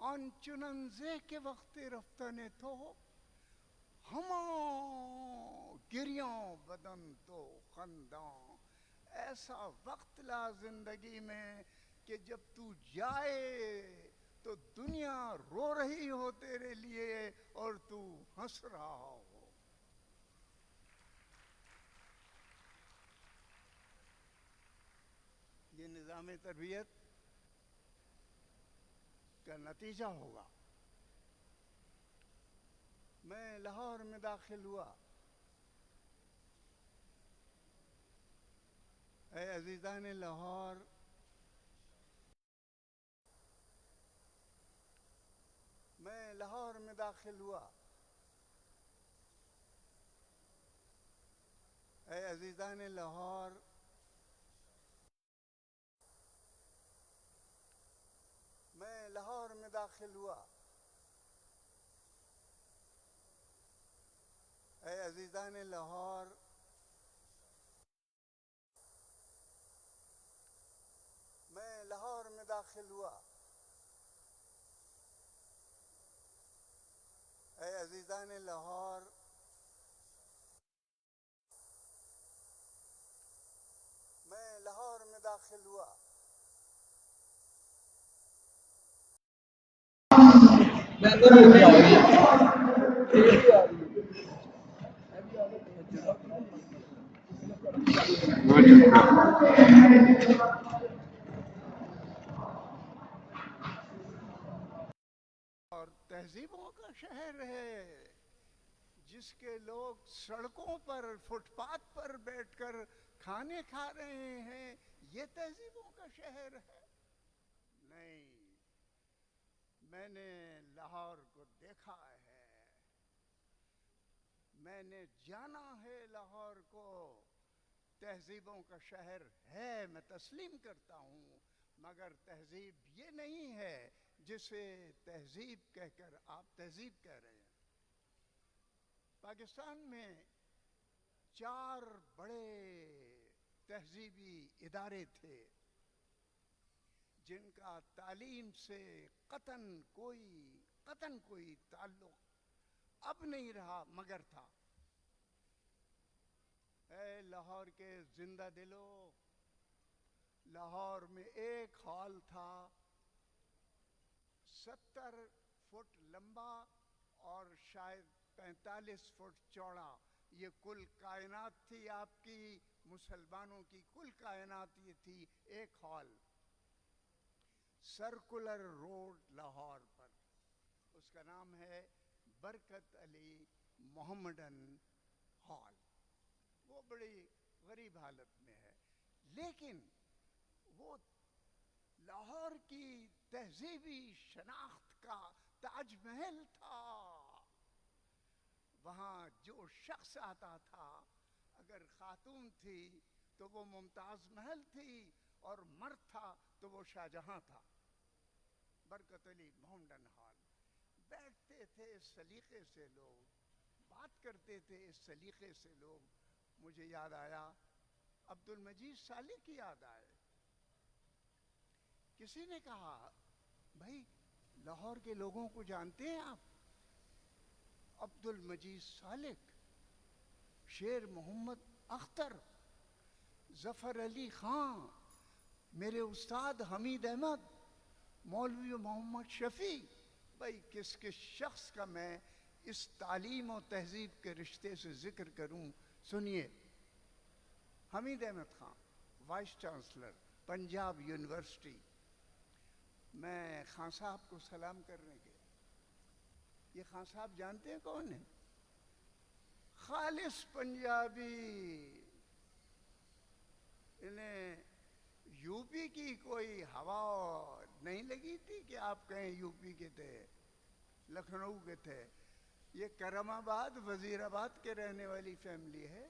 آن چنانزه که وقت رفتن تو ہماں گریاں بدن تو خنداں. ایسا وقت لا زندگی میں کہ جب تو جائے تو دنیا رو رہی ہو تیرے لیے اور تو ہنس رہا ہو. یہ نظام تربیت کا نتیجہ ہوگا. میں لاہور میں داخل ہوا. اے عزیزان لاہور، میں لاہور میں داخل ہوا. اے عزیزان لاہور، میں لاہور میں داخل ہوا. اے عزیزان لاہور، میں لاہور میں داخل ہوا. اے عزیزان لاہور، میں لاہور میں داخل ہوا. اور تہذیبوں کا شہر ہے جس کے لوگ سڑکوں پر فٹ پاتھ پر بیٹھ کر کھانے کھا رہے ہیں. یہ تہذیبوں کا شہر ہے؟ نہیں. میں نے لاہور کو دیکھا ہے، میں نے جانا ہے لاہور کو. تہذیبوں کا شہر ہے، میں تسلیم کرتا ہوں، مگر تہذیب یہ نہیں ہے جسے تہذیب کہہ کر آپ تہذیب کہہ رہے ہیں. پاکستان میں 4 بڑے تہذیبی ادارے تھے جن کا تعلیم سے قطعاً کوئی تعلق اب نہیں رہا مگر تھا. اے لاہور کے زندہ دلو، لاہور میں ایک ہال تھا 70 فٹ لمبا اور شاید 45 فٹ چوڑا. یہ کل کائنات تھی آپ کی، مسلمانوں کی کل کائنات یہ تھی ایک ہال. سرکولر روڈ لاہور پر، اس کا نام ہے برکت علی محمڈن ہال. وہ بڑی غریب حالت میں ہے، لیکن وہ لاہور کی تہذیبی شناخت کا تاج محل تھا. وہاں جو شخص آتا تھا، اگر خاتون تھی تو وہ ممتاز محل تھی اور مرد تھا تو وہ شاہ جہاں تھا. برکت علی محمڈن ہال. بیٹھتے تھے اس سلیقے سے لوگ، بات کرتے تھے اس سلیقے سے لوگ. مجھے یاد آیا، عبد المجید سالک کی یاد آئے. کسی نے کہا، بھائی لاہور کے لوگوں کو جانتے ہیں آپ؟ عبد المجید سالک، شیر محمد اختر، ظفر علی خان، میرے استاد حمید احمد، مولوی محمد شفیع. بھائی کس کس شخص کا میں اس تعلیم و تہذیب کے رشتے سے ذکر کروں؟ سنیے، Hamid Ahmad Khan, vice chancellor Punjab university. میں خان صاحب کو سلام کرنے گیا. یہ خان صاحب جانتے ہیں کون ہیں؟ خالص پنجابی. انہیں یو پی کی کوئی ہوا نہیں لگی تھی کہ آپ کہیں یو پی کے تھے، لکھنؤ کے تھے. یہ کرم آباد وزیر آباد کے رہنے والی فیملی ہے.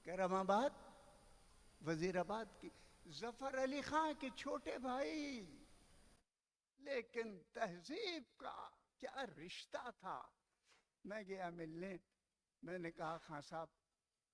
کرم آباد وزیر آباد کی. ظفر علی خان کے چھوٹے بھائی. لیکن تہذیب کا کیا رشتہ تھا. میں گیا ملنے، میں نے کہا خان صاحب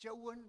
54,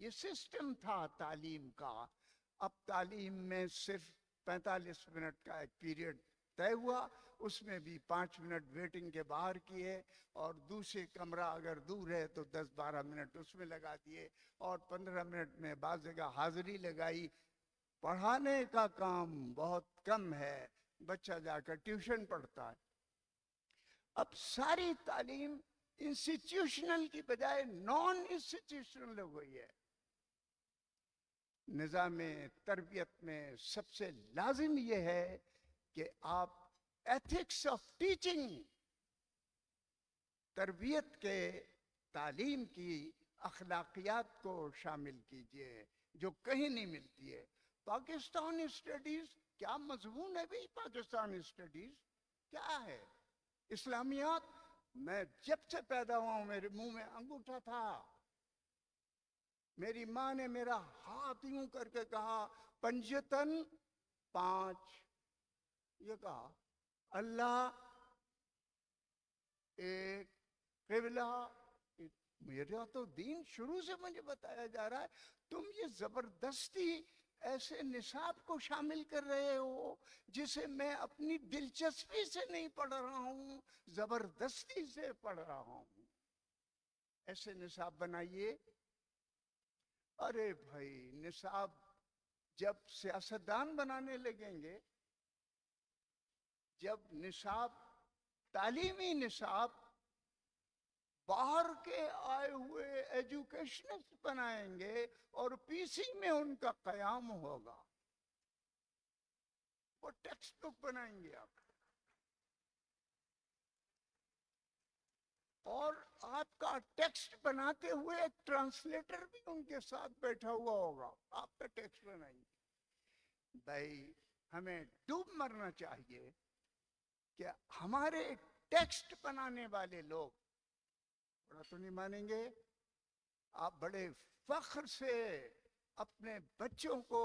یہ سسٹم تھا تعلیم کا. اب تعلیم میں صرف 45 منٹ کا ایک پیریڈ طے ہوا, اس میں بھی 5 منٹ ویٹنگ کے باہر کیے, اور دوسرے کمرہ اگر دور ہے تو 10-12 منٹ اس میں لگا دیے, اور 15 منٹ میں بعض جگہ حاضری لگائی. پڑھانے کا کام بہت کم ہے, بچہ جا کر ٹیوشن پڑھتا ہے. اب ساری تعلیم انسٹیٹیوشنل کی بجائے نان انسٹیٹیوشنل ہو گئی ہے. نظام تربیت میں سب سے لازم یہ ہے کہ آپ ایتھکس آف ٹیچنگ, تربیت کے تعلیم کی اخلاقیات کو شامل کیجئے, جو کہیں نہیں ملتی ہے. پاکستانی اسٹڈیز کیا مضمون ہے بھئی؟ پاکستانی اسٹڈیز کیا ہے؟ اسلامیات, میں جب سے پیدا ہوا ہوں میرے منہ میں انگوٹھا تھا. میری ماں نے میرا ہاتھ یوں کر کے کہا پنجتن 5, یہ کہا اللہ ایک, قبلہ. میرا تو دین شروع سے مجھے بتایا جا رہا ہے, تم یہ زبردستی ایسے نصاب کو شامل کر رہے ہو جسے میں اپنی دلچسپی سے نہیں پڑھ رہا ہوں, زبردستی سے پڑھ رہا ہوں. ایسے نصاب بنائیے. ارے بھائی, نصاب جب سیاستدان بنانے لگیں گے, جب نصاب, تعلیمی نصاب باہر کے آئے ہوئے ایجوکیشنسٹ بنائیں گے اور پی سی میں ان کا قیام ہوگا, وہ ٹیکسٹ بک بنائیں گے آپ, اور آپ کا ٹیکسٹ بناتے ہوئے ایک ٹرانسلیٹر بھی ان کے ساتھ بیٹھا ہوا ہوگا, آپ کا ٹیکسٹ بنائیں گے. بھائی ہمیں ڈوب مرنا چاہیے کہ ہمارے ٹیکسٹ بنانے والے لوگ, بڑا تو نہیں مانیں گے, آپ بڑے فخر سے اپنے بچوں کو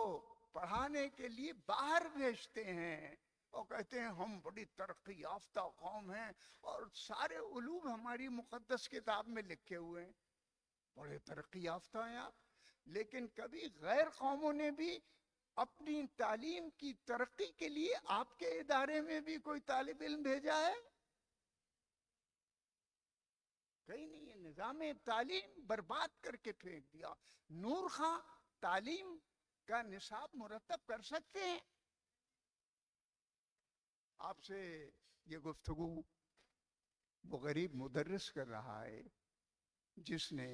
پڑھانے کے لیے باہر بھیجتے ہیں اور کہتے ہیں ہم بڑی ترقی یافتہ قوم ہیں, اور سارے علوم ہماری مقدس کتاب میں لکھے ہوئے ہیں, بڑے ترقی یافتہ ہیں آپ. لیکن کبھی غیر قوموں نے بھی اپنی تعلیم کی ترقی کے لیے آپ کے ادارے میں بھی کوئی طالب علم بھیجا ہے؟ کہیں نہیں. ہے نظام تعلیم برباد کر کے پھینک دیا. نور خان تعلیم کا نصاب مرتب کر سکتے ہیں؟ آپ سے یہ گفتگو وہ غریب مدرس کر رہا ہے جس نے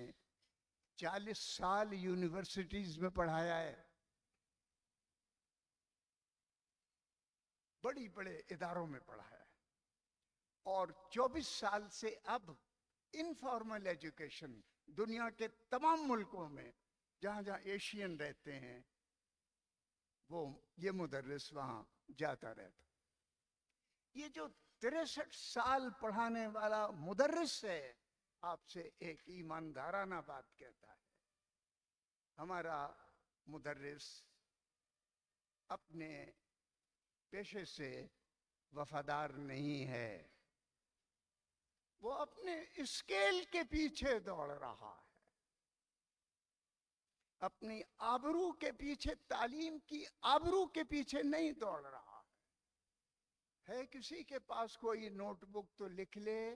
40 سال یونیورسٹیز میں پڑھایا ہے, بڑی بڑے اداروں میں پڑھایا ہے, اور 24 سال سے اب انفارمل ایجوکیشن دنیا کے تمام ملکوں میں جہاں جہاں ایشین رہتے ہیں وہ یہ مدرس وہاں جاتا رہتا. یہ جو 63 سال پڑھانے والا مدرس ہے آپ سے ایک ایماندارانہ بات کہتا ہے, ہمارا مدرس اپنے پیشے سے وفادار نہیں ہے, وہ اپنے اسکیل کے پیچھے دوڑ رہا ہے, اپنی آبرو کے پیچھے, تعلیم کی آبرو کے پیچھے نہیں دوڑ رہا ہے. کسی کے پاس کوئی نوٹ بک تو لکھ لے,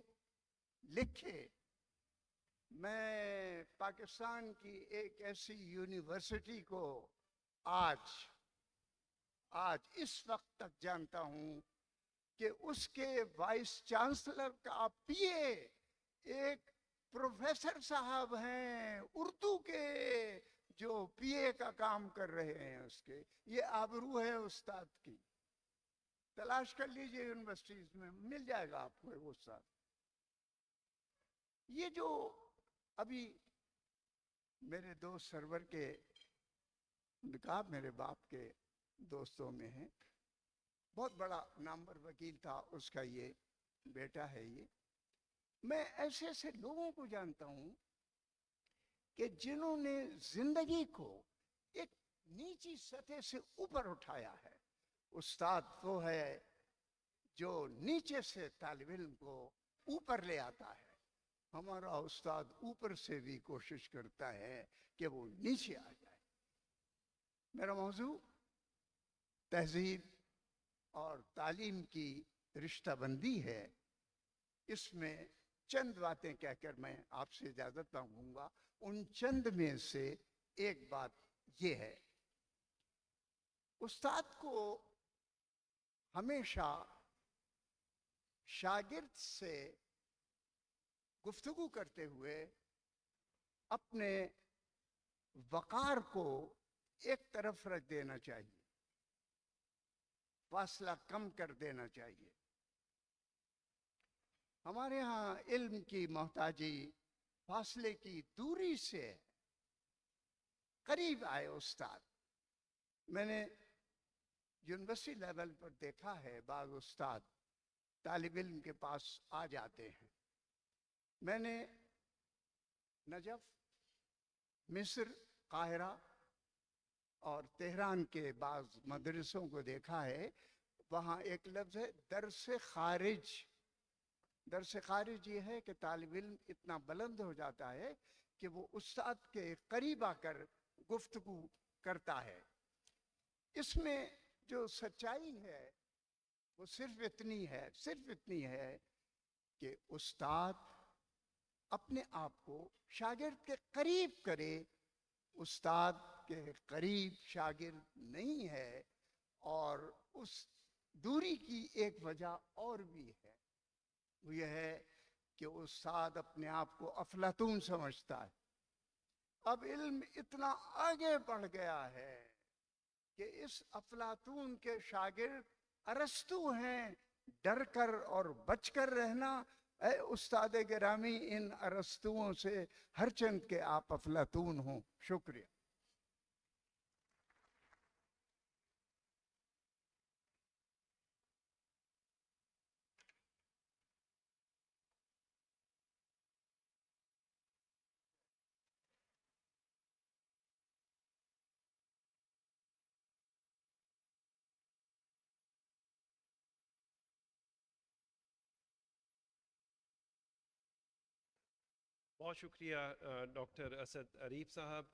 لکھے. میں پاکستان کی ایک ایسی یونیورسٹی کو آج اس وقت تک جانتا ہوں کہ اس کے وائس چانسلر کا پی اے ایک پروفیسر صاحب ہیں اردو کے, جو پی اے کا کام کر رہے ہیں. اس کے یہ آبرو ہے استاد کی. تلاش کر لیجئے یونیورسٹیز میں, مل جائے گا آپ کو وہ استاد. یہ جو ابھی میرے دوست سرور کے نکاح میرے باپ کے دوستوں میں ہیں, بہت بڑا نامور وکیل تھا, اس کا یہ بیٹا ہے. یہ میں ایسے ایسے لوگوں کو جانتا ہوں کہ جنہوں نے زندگی کو ایک نیچی سطح سے اوپر اٹھایا ہے. استاد وہ ہے جو نیچے سے طالب علم کو اوپر لے آتا ہے. ہمارا استاد اوپر سے بھی کوشش کرتا ہے کہ وہ نیچے آ جائے. میرا موضوع تہذیب اور تعلیم کی رشتہ بندی ہے. اس میں چند باتیں کہہ کر میں آپ سے اجازت مانگوں گا. ان چند میں سے ایک بات یہ ہے، استاد کو ہمیشہ شاگرد سے گفتگو کرتے ہوئے اپنے وقار کو ایک طرف رکھ دینا چاہیے، فاصلہ کم کر دینا چاہیے. ہمارے ہاں علم کی محتاجی فاصلے کی دوری سے ہے. قریب آئے استاد. میں نے یونیورسٹی لیول پر دیکھا ہے بعض استاد طالب علم کے پاس آ جاتے ہیں. میں نے نجف، مصر، قاہرہ اور تہران کے بعض مدرسوں کو دیکھا ہے، وہاں ایک لفظ ہے درس خارج. درس خارج یہ ہے کہ طالب علم اتنا بلند ہو جاتا ہے کہ وہ استاد کے قریب آ کر گفتگو کرتا ہے. اس میں جو سچائی ہے وہ صرف اتنی ہے کہ استاد اپنے آپ کو شاگرد کے قریب کرے. استاد کے قریب شاگرد نہیں ہے، اور اس دوری کی ایک وجہ اور بھی ہے، وہ یہ ہے کہ استاد اپنے آپ کو افلاطون سمجھتا ہے. اب علم اتنا آگے بڑھ گیا ہے کہ اس افلاطون کے شاگرد ارسطو ہیں. ڈر کر اور بچ کر رہنا. اے استاد گرامی، ان ارسطوؤں سے ہر چند کے آپ افلاطون ہوں. شکریہ. بہت شکریہ ڈاکٹر اسد عریف صاحب.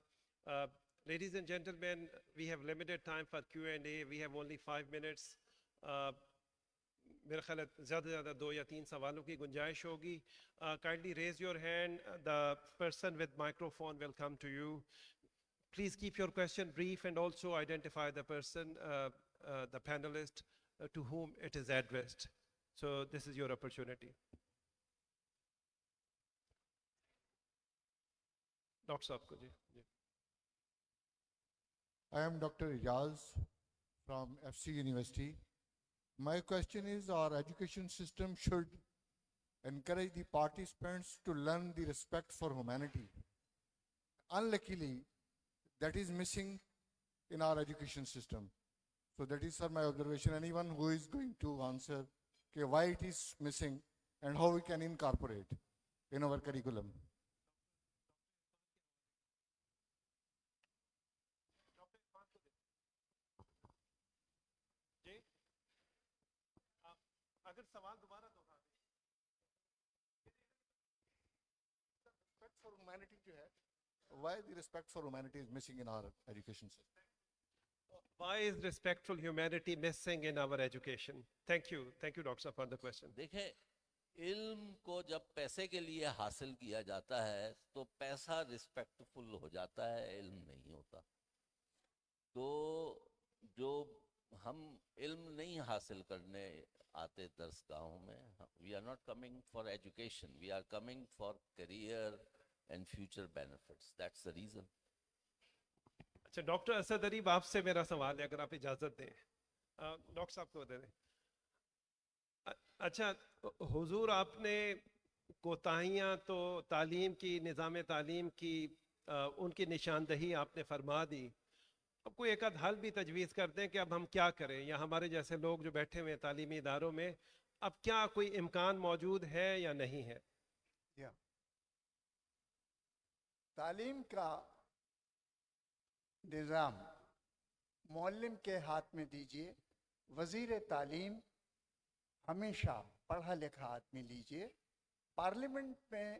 Ladies and gentlemen, we have limited time for Q&A. We have only 5 minutes. میرا خیال ہے زیادہ سے زیادہ 2 یا 3 سوالوں کی گنجائش ہوگی. Kindly raise your hand. The person with microphone will come to you. Please keep your question brief and also identify the person, the panelist to whom it is addressed. So this is your opportunity. Doctor صاحب کو. جی. I am Dr. Iyaz from FC University. My question is, our education system should encourage the participants to learn the respect for humanity. Unluckily, that is missing in our education system. So that is, sir, my observation. Anyone who is going to answer why it is missing and how we can incorporate in our curriculum. اگر سوال دوبارہ دوہرا دیں. Respect for humanity جو ہے, why the respect for humanity is missing in our education system? Why is respectful humanity missing in our education? Thank you, Dr. Sir, for the question. دیکھیں, علم کو جب پیسے کے لیے حاصل کیا جاتا ہے تو پیسہ رسپیکٹفل ہو جاتا ہے, علم نہیں ہوتا. تو جو ہم علم نہیں حاصل کرنے آتے درس گاہوں میں, we are not coming for education, we are coming for career and future benefits. That's the reason. اچھا, ڈاکٹر اسد عریف, آپ سے میرا سوال ہے, اگر آپ اجازت دیں. ڈاکٹر صاحب کو دے دیں. اچھا حضور, آپ نے کوتاہیاں تو تعلیم کی, نظام تعلیم کی, ان کی نشاندہی آپ نے فرما دی. اب کوئی ایک آدھ حل بھی تجویز کر دیں کہ اب ہم کیا کریں, یا ہمارے جیسے لوگ جو بیٹھے ہوئے ہیں تعلیمی اداروں میں, اب کیا کوئی امکان موجود ہے یا نہیں ہے؟ تعلیم کا نظام معلم کے ہاتھ میں دیجیے, وزیر تعلیم ہمیشہ پڑھا لکھا آدمی لیجیے, پارلیمنٹ میں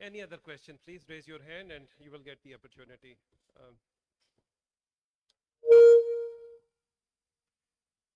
Any other question, please raise your hand and you will get the opportunity.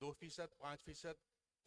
2%, 5%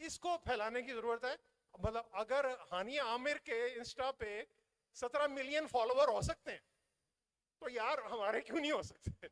اس کو پھیلانے کی ضرورت ہے. مطلب اگر ہانیہ عامر کے انسٹا پہ 17 ملین فالوور ہو سکتے ہیں تو یار ہمارے کیوں نہیں ہو سکتے؟